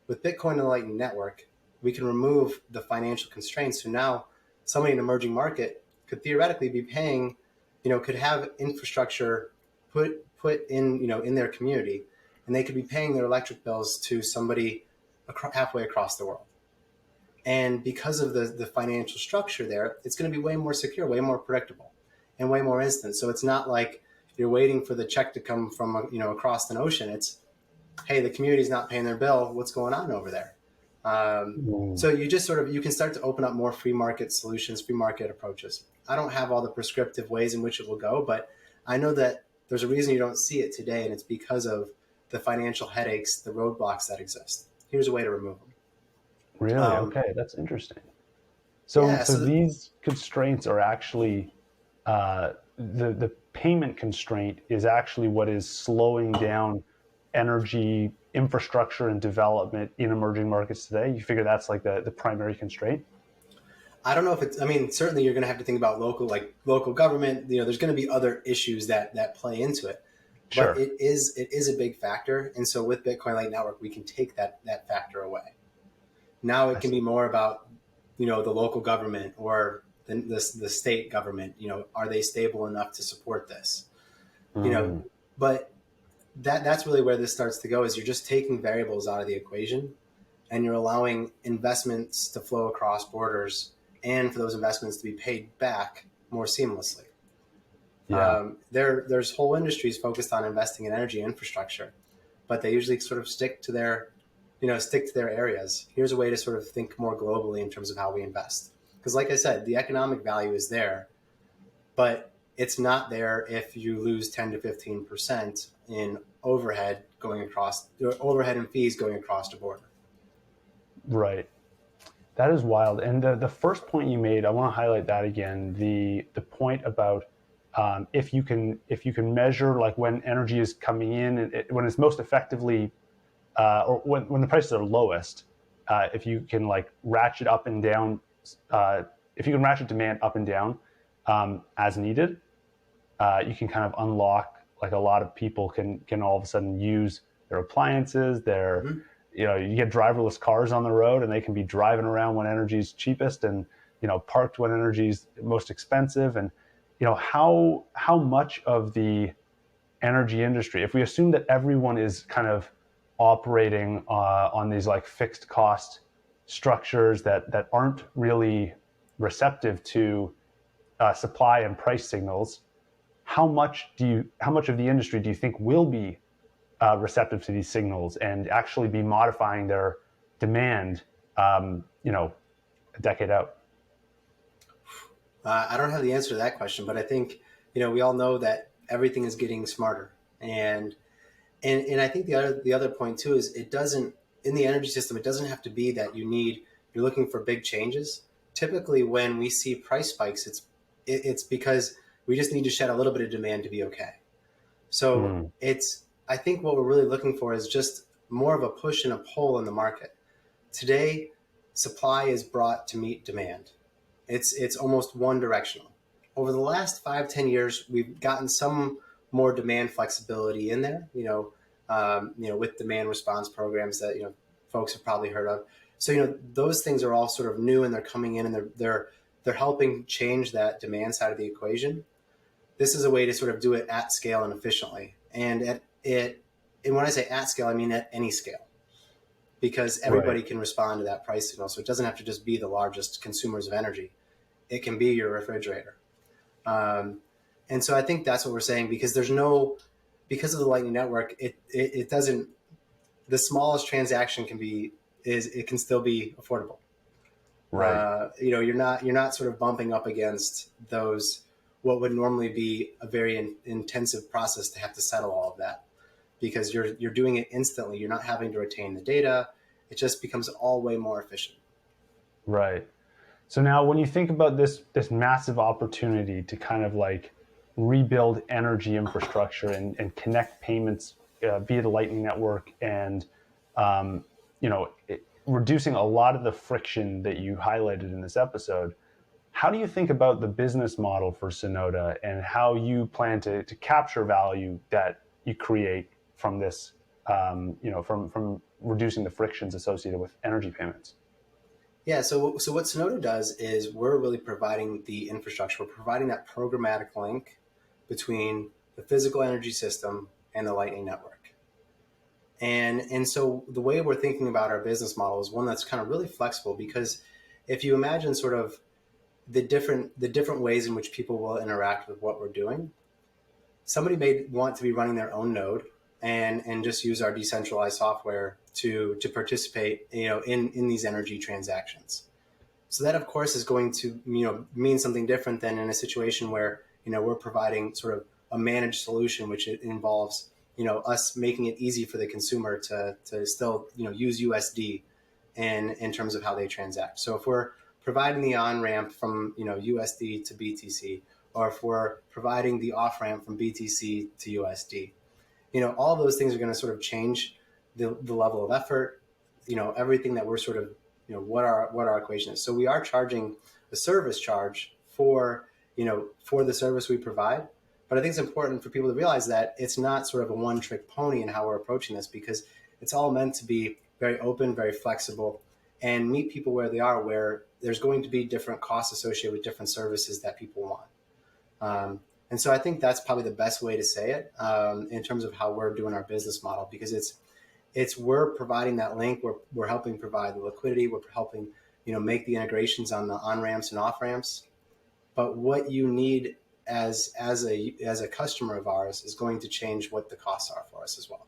With Bitcoin and the Lightning Network, we can remove the financial constraints. So now somebody in an emerging market could theoretically be paying, could have infrastructure put in, in their community, and they could be paying their electric bills to somebody halfway across the world. And because of the financial structure there, it's going to be way more secure, way more predictable, and way more instant. So it's not like you're waiting for the check to come from across an ocean. It's, hey, the community's not paying their bill. What's going on over there? So you just you can start to open up more free market solutions, free market approaches. I don't have all the prescriptive ways in which it will go, but I know that there's a reason you don't see it today, and it's because of the financial headaches, the roadblocks that exist. Here's a way to remove them. Really? Okay, that's interesting. So, Yeah, so these constraints are actually the payment constraint is actually what is slowing down energy infrastructure and development in emerging markets today. You figure that's like the primary constraint? I don't know if it's, I mean, certainly you're going to have to think about local government. There's going to be other issues that play into it. Sure. But it is a big factor. And so with Bitcoin Lightning Network, we can take that factor away. Now it can be more about, the local government or the state government. Are they stable enough to support this? But that's really where this starts to go, is you're just taking variables out of the equation, and you're allowing investments to flow across borders, and for those investments to be paid back more seamlessly. Yeah. There's whole industries focused on investing in energy infrastructure, but they usually sort of stick to their areas. Here's a way to sort of think more globally in terms of how we invest. Because like I said, the economic value is there, but it's not there if you lose 10 to 15% in overhead and fees going across the border. Right. That is wild. And the first point you made, I want to highlight that again. The point about if you can measure like when energy is coming in, when it's most effectively, or when the prices are lowest, if you can like ratchet up and down, if you can ratchet demand up and down as needed, you can kind of unlock, like a lot of people can all of a sudden use their appliances, you get driverless cars on the road, and they can be driving around when energy is cheapest, and parked when energy is most expensive. And how much of the energy industry, if we assume that everyone is kind of operating on these like fixed cost structures that aren't really receptive to supply and price signals, how much of the industry do you think will be receptive to these signals and actually be modifying their demand, a decade out? I don't have the answer to that question, but I think, we all know that everything is getting smarter. And I think the other point too is it doesn't, in the energy system, it doesn't have to be that you're looking for big changes. Typically when we see price spikes, it's because we just need to shed a little bit of demand to be okay. So I think what we're really looking for is just more of a push and a pull in the market. Today, supply is brought to meet demand. It's almost one directional. Over the last 5-10 years, we've gotten some more demand flexibility in there, with demand response programs that, folks have probably heard of. So, those things are all sort of new, and they're coming in, and they're helping change that demand side of the equation. This is a way to sort of do it at scale and efficiently. And when I say at scale, I mean at any scale, because everybody can respond to that price signal. So it doesn't have to just be the largest consumers of energy. it can be your refrigerator. And so I think that's what we're saying, because because of the Lightning Network, it doesn't, the smallest transaction it can still be affordable. Right. You're not sort of bumping up against those, what would normally be a very intensive process to have to settle all of that, because you're doing it instantly. You're not having to retain the data. It just becomes all way more efficient. Right. So now when you think about this massive opportunity to kind of like rebuild energy infrastructure and connect payments via the Lightning Network, and reducing a lot of the friction that you highlighted in this episode, how do you think about the business model for Synota and how you plan to capture value that you create from this, from reducing the frictions associated with energy payments? Yeah, so what Synota does is we're really providing the infrastructure. We're providing that programmatic link between the physical energy system and the Lightning Network. And so the way we're thinking about our business model is one that's kind of really flexible, because if you imagine sort of the different ways in which people will interact with what we're doing, somebody may want to be running their own node and just use our decentralized software to participate, in these energy transactions. So that, of course, is going to mean something different than in a situation where we're providing sort of a managed solution, which it involves us making it easy for the consumer to still use USD in terms of how they transact. So if we're providing the on ramp from USD to BTC, or if we're providing the off ramp from BTC to USD, all those things are going to sort of change the level of effort, everything that we're sort of what our equation is. So we are charging a service charge for the service we provide. But I think it's important for people to realize that it's not sort of a one-trick pony in how we're approaching this, because it's all meant to be very open, very flexible, and meet people where they are, where there's going to be different costs associated with different services that people want. And so I think that's probably the best way to say it in terms of how we're doing our business model, because we're providing that link, we're helping provide the liquidity, we're helping make the integrations on the on-ramps and off-ramps. But what you need as a customer of ours is going to change what the costs are for us as well.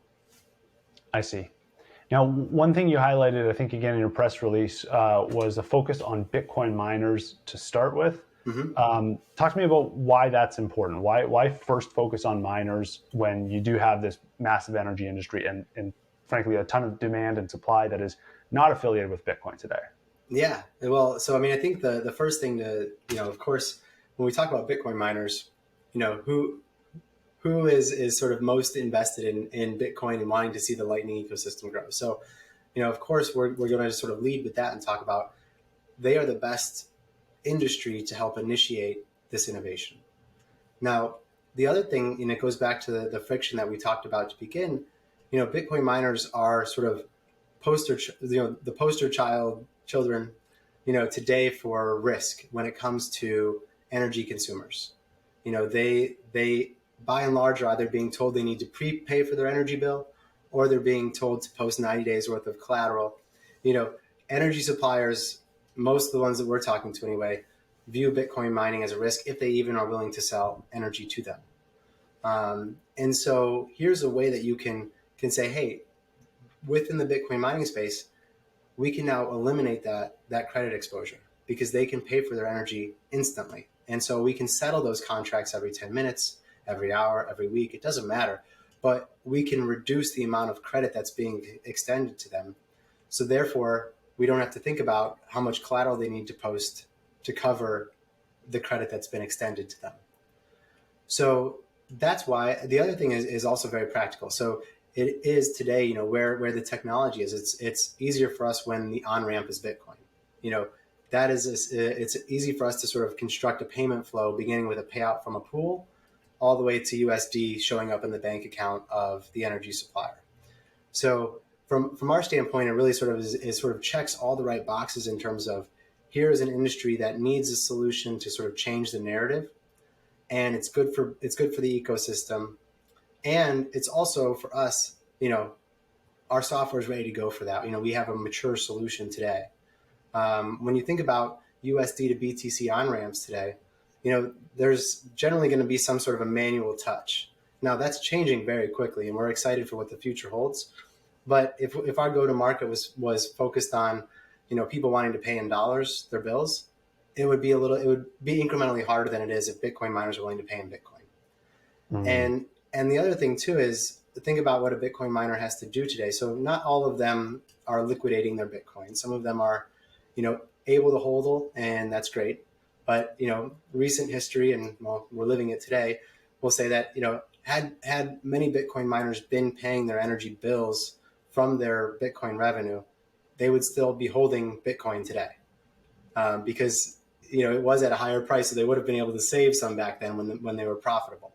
I see. Now, one thing you highlighted, I think again in your press release, was a focus on Bitcoin miners to start with. Mm-hmm. Talk to me about why that's important. Why first focus on miners when you do have this massive energy industry and frankly a ton of demand and supply that is not affiliated with Bitcoin today? Yeah, well, so I mean, I think the first thing to of course, when we talk about Bitcoin miners, who is sort of most invested in Bitcoin and wanting to see the Lightning ecosystem grow. So, of course, we're going to sort of lead with that and talk about they are the best industry to help initiate this innovation. Now, the other thing, and it goes back to the friction that we talked about to begin, Bitcoin miners are sort of the poster children, today for risk when it comes to energy consumers. They by and large are either being told they need to prepay for their energy bill, or they're being told to post 90 days worth of collateral. Energy suppliers, most of the ones that we're talking to anyway, view Bitcoin mining as a risk if they even are willing to sell energy to them. And so here's a way that you can say, hey, within the Bitcoin mining space, we can now eliminate that credit exposure, because they can pay for their energy instantly. And so we can settle those contracts every 10 minutes, every hour, every week. It doesn't matter. But we can reduce the amount of credit that's being extended to them. So therefore, we don't have to think about how much collateral they need to post to cover the credit that's been extended to them. So that's why the other thing is also very practical. So it is today, where the technology is. It's easier for us when the on-ramp is Bitcoin. It's easy for us to sort of construct a payment flow beginning with a payout from a pool all the way to USD showing up in the bank account of the energy supplier. So from our standpoint, it really sort of checks all the right boxes in terms of, here is an industry that needs a solution to sort of change the narrative, and it's good for the ecosystem, and it's also for us. Our software is ready to go for that. We have a mature solution today. When you think about USD to BTC on ramps today, there's generally going to be some sort of a manual touch. Now that's changing very quickly, and we're excited for what the future holds. But if our go-to-market was focused on, people wanting to pay in dollars their bills, it would be incrementally harder than it is if Bitcoin miners are willing to pay in Bitcoin. Mm. And the other thing too is think about what a Bitcoin miner has to do today. So not all of them are liquidating their Bitcoin. Some of them are, able to hold, and that's great. But recent history, and we're living it today, will say that had many Bitcoin miners been paying their energy bills from their Bitcoin revenue, they would still be holding Bitcoin today, because it was at a higher price, so they would have been able to save some back then when they were profitable.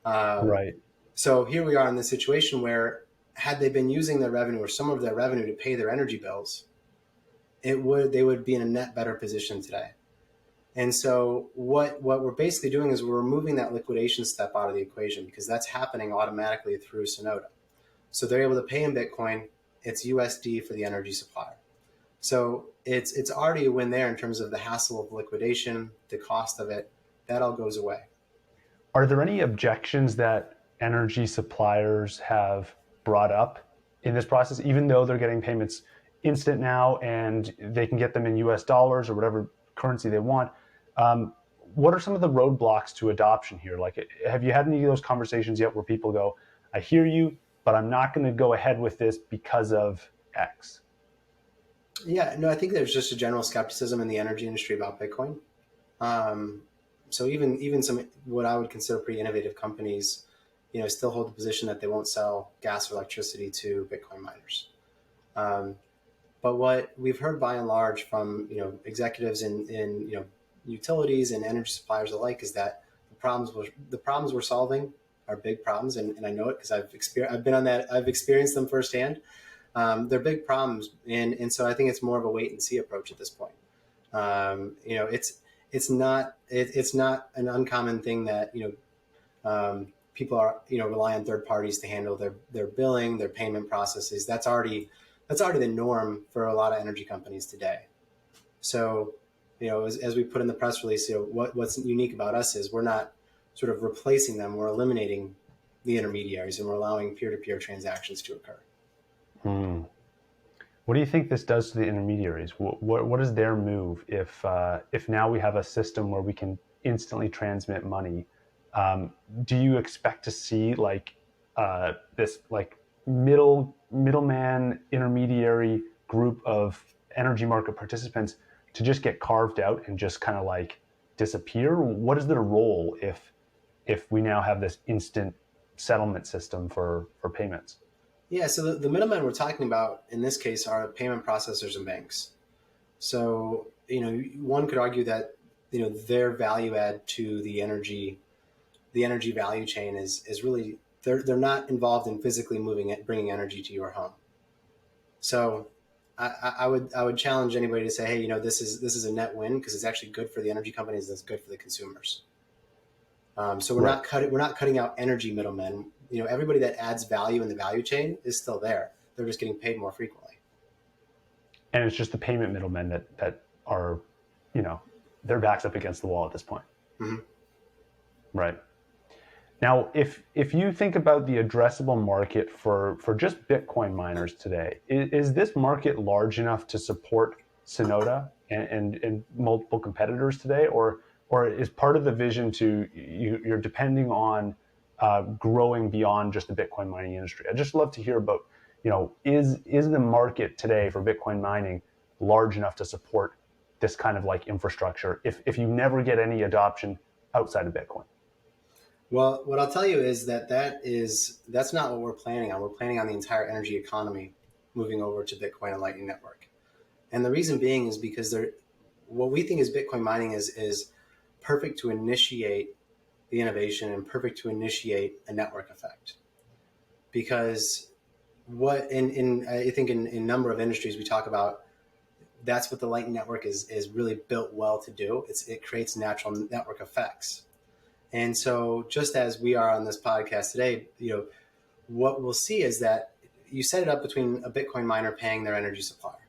Right. So here we are in this situation where, had they been using their revenue or some of their revenue to pay their energy bills, they would be in a net better position today. And so what we're basically doing is we're removing that liquidation step out of the equation, because that's happening automatically through Synota. So they're able to pay in Bitcoin. It's USD for the energy supplier. So it's already a win there in terms of the hassle of liquidation, the cost of it. That all goes away. Are there any objections that energy suppliers have brought up in this process, even though they're getting payments instant now and they can get them in US dollars or whatever currency they want? What are some of the roadblocks to adoption here? Like, have you had any of those conversations yet where people go, I hear you, but I'm not going to go ahead with this because of X? Yeah, no, I think there's just a general skepticism in the energy industry about Bitcoin. So even some what I would consider pretty innovative companies, still hold the position that they won't sell gas or electricity to Bitcoin miners. But what we've heard by and large from executives in utilities and energy suppliers alike is that the problems we're solving are big problems, and I know it because I've been on that. I've experienced them firsthand. They're big problems, and so I think it's more of a wait and see approach at this point. It's not an uncommon thing that people are rely on third parties to handle their billing, their payment processes. That's already the norm for a lot of energy companies today. So as we put in the press release, what's unique about us is we're not sort of replacing them. We're eliminating the intermediaries, and we're allowing peer-to-peer transactions to occur. What do you think this does to the intermediaries? What is their move if now we have a system where we can instantly transmit money? Do you expect to see this middleman intermediary group of energy market participants to just get carved out and just kind of disappear? What is their role if we now have this instant settlement system for payments? Yeah, so the middlemen we're talking about in this case are payment processors and banks. So, one could argue that, their value add to the energy value chain is really, they're not involved in physically bringing energy to your home. So I would challenge anybody to say, hey, this is a net win, because it's actually good for the energy companies, and it's good for the consumers. So we're not cutting out energy middlemen. Everybody that adds value in the value chain is still there. They're just getting paid more frequently. And it's just the payment middlemen that are, their backs up against the wall at this point. Mm-hmm. Right. Now, if you think about the addressable market for just Bitcoin miners today, is this market large enough to support Synota and multiple competitors today, or is part of the vision you're depending on growing beyond just the Bitcoin mining industry? I'd just love to hear about, is the market today for Bitcoin mining large enough to support this kind of infrastructure if you never get any adoption outside of Bitcoin? Well, what I'll tell you is that's not what we're planning on. We're planning on the entire energy economy moving over to Bitcoin and Lightning Network. And the reason being is because what we think is Bitcoin mining is perfect to initiate the innovation and perfect to initiate a network effect. Because I think in a number of industries we talk about, that's what the Lightning Network is really built well to do. It creates natural network effects. And so just as we are on this podcast today, what we'll see is that you set it up between a Bitcoin miner paying their energy supplier.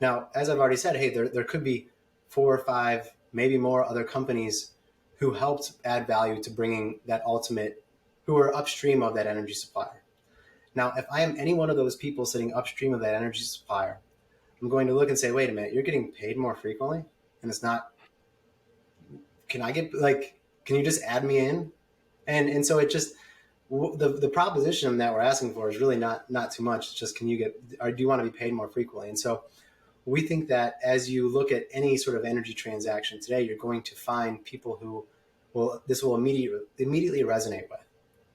Now, as I've already said, hey, there could be 4 or 5, maybe more other companies who helped add value to bringing that ultimate, who are upstream of that energy supplier. Now, if I am any one of those people sitting upstream of that energy supplier, I'm going to look and say, wait a minute, you're getting paid more frequently, and it's not, can I get, like, can you just add me in? And so it just, the proposition that we're asking for is really not too much. It's just, can you get, or do you want to be paid more frequently? And so we think that as you look at any sort of energy transaction today, you're going to find people who this will immediately resonate with,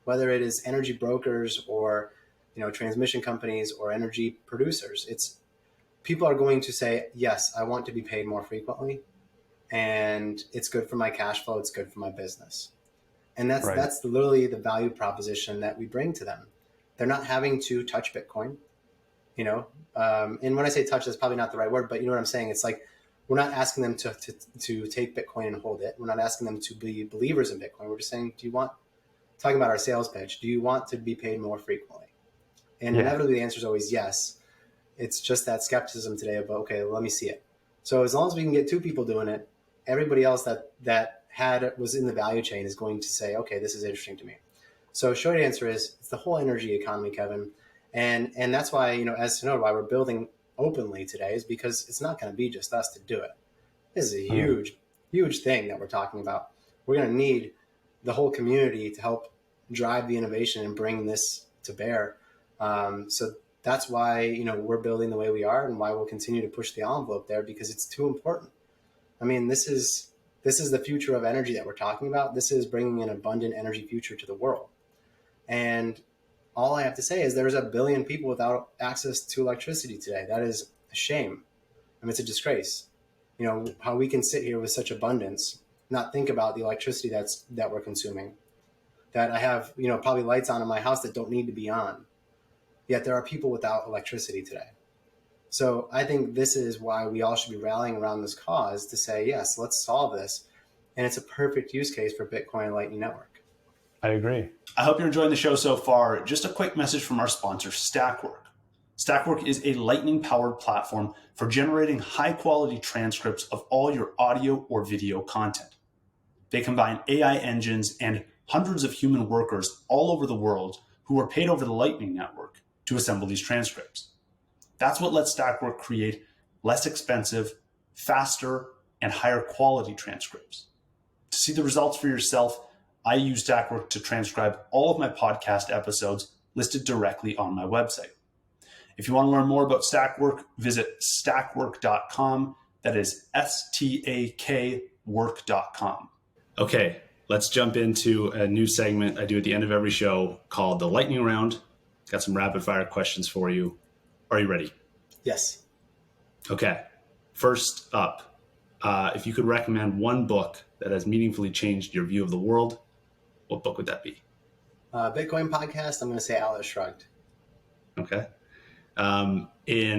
whether it is energy brokers or, transmission companies or energy producers. It's, people are going to say, yes, I want to be paid more frequently, and it's good for my cash flow. It's good for my business. And that's literally the value proposition that we bring to them. They're not having to touch Bitcoin, and when I say touch, that's probably not the right word, but you know what I'm saying? It's like, we're not asking them to take Bitcoin and hold it. We're not asking them to be believers in Bitcoin. We're just saying, talking about our sales pitch, do you want to be paid more frequently? And inevitably the answer is always yes. It's just that skepticism today of, okay, well, let me see it. So as long as we can get 2 people doing it, everybody else that was in the value chain is going to say, okay, this is interesting to me. So short answer is, it's the whole energy economy, Kevin. And that's why, as Synota, why we're building openly today is because it's not going to be just us to do it. This is a huge, huge thing that we're talking about. We're going to need the whole community to help drive the innovation and bring this to bear. So that's why, we're building the way we are, and why we'll continue to push the envelope there, because it's too important. I mean, this is the future of energy that we're talking about. This is bringing an abundant energy future to the world. And all I have to say is there's 1 billion people without access to electricity today. That is a shame. I mean, it's a disgrace. How we can sit here with such abundance, not think about the electricity that we're consuming, that I have, probably lights on in my house that don't need to be on. Yet there are people without electricity today. So I think this is why we all should be rallying around this cause to say, yes, let's solve this. And it's a perfect use case for Bitcoin and Lightning Network. I agree. I hope you're enjoying the show so far. Just a quick message from our sponsor, Stackwork. Stackwork is a Lightning-powered platform for generating high-quality transcripts of all your audio or video content. They combine AI engines and hundreds of human workers all over the world who are paid over the Lightning Network to assemble these transcripts. That's what lets Stackwork create less expensive, faster, and higher quality transcripts. To see the results for yourself, I use Stackwork to transcribe all of my podcast episodes listed directly on my website. If you want to learn more about Stackwork, visit stackwork.com. That is STAK work.com. Okay, let's jump into a new segment I do at the end of every show called the Lightning Round. Got some rapid fire questions for you. Are you ready? Yes. Okay. First up, if you could recommend one book that has meaningfully changed your view of the world, what book would that be? Bitcoin podcast, I'm going to say Atlas Shrugged. Okay. And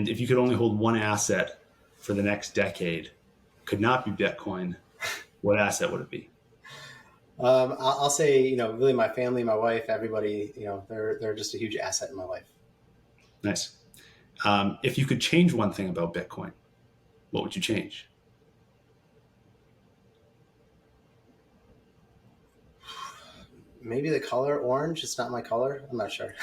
if you could only hold one asset for the next decade, could not be Bitcoin, what asset would it be? I'll say, really my family, my wife, everybody, they're just a huge asset in my life. Nice. If you could change one thing about Bitcoin, what would you change? Maybe the color orange. It's not my color. I'm not sure.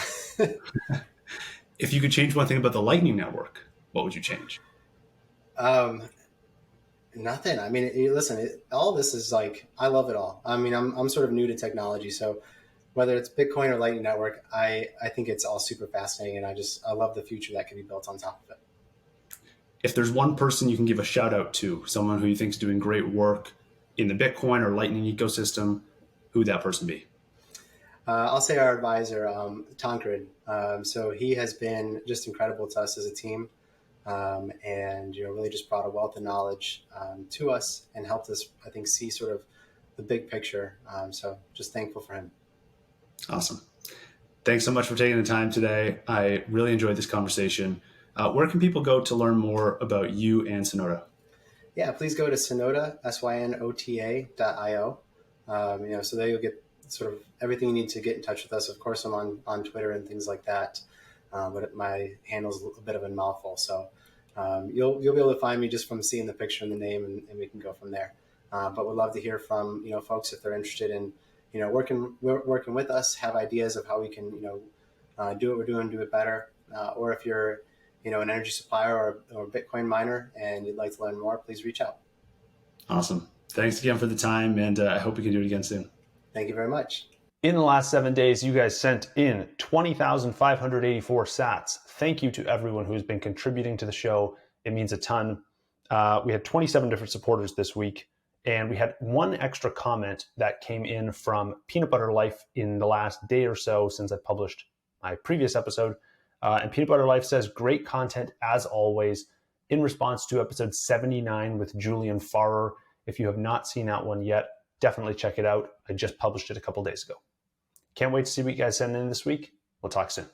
If you could change one thing about the Lightning Network, what would you change? Nothing. I mean, listen, all this is like, I love it all. I mean, I'm sort of new to technology. So whether it's Bitcoin or Lightning Network, I think it's all super fascinating. And I love the future that can be built on top of it. If there's one person you can give a shout out to, someone who you think is doing great work in the Bitcoin or Lightning ecosystem, who would that person be? I'll say our advisor, Tancred. So he has been just incredible to us as a team, and really just brought a wealth of knowledge to us and helped us, I think, see sort of the big picture. So just thankful for him. Awesome. Thanks so much for taking the time today. I really enjoyed this conversation. Where can people go to learn more about you and Synota? Yeah, please go to Synota, synota.io. So there you'll get sort of everything you need to get in touch with us. Of course, I'm on Twitter and things like that, but my handle's a bit of a mouthful. So You'll be able to find me just from seeing the picture and the name, and we can go from there. But we'd love to hear from folks if they're interested in working with us, have ideas of how we can do what we're doing, do it better, or if you're an energy supplier or Bitcoin miner and you'd like to learn more, please reach out. Awesome. Thanks again for the time, and I hope we can do it again soon. Thank you very much. In the last 7 days, you guys sent in 20,584 sats. Thank you to everyone who's been contributing to the show. It means a ton. We had 27 different supporters this week, and we had one extra comment that came in from Peanut Butter Life in the last day or so since I published my previous episode. And Peanut Butter Life says, great content as always, in response to episode 79 with Julian Farrer. If you have not seen that one yet, definitely check it out. I just published it a couple days ago. Can't wait to see what you guys send in this week. We'll talk soon.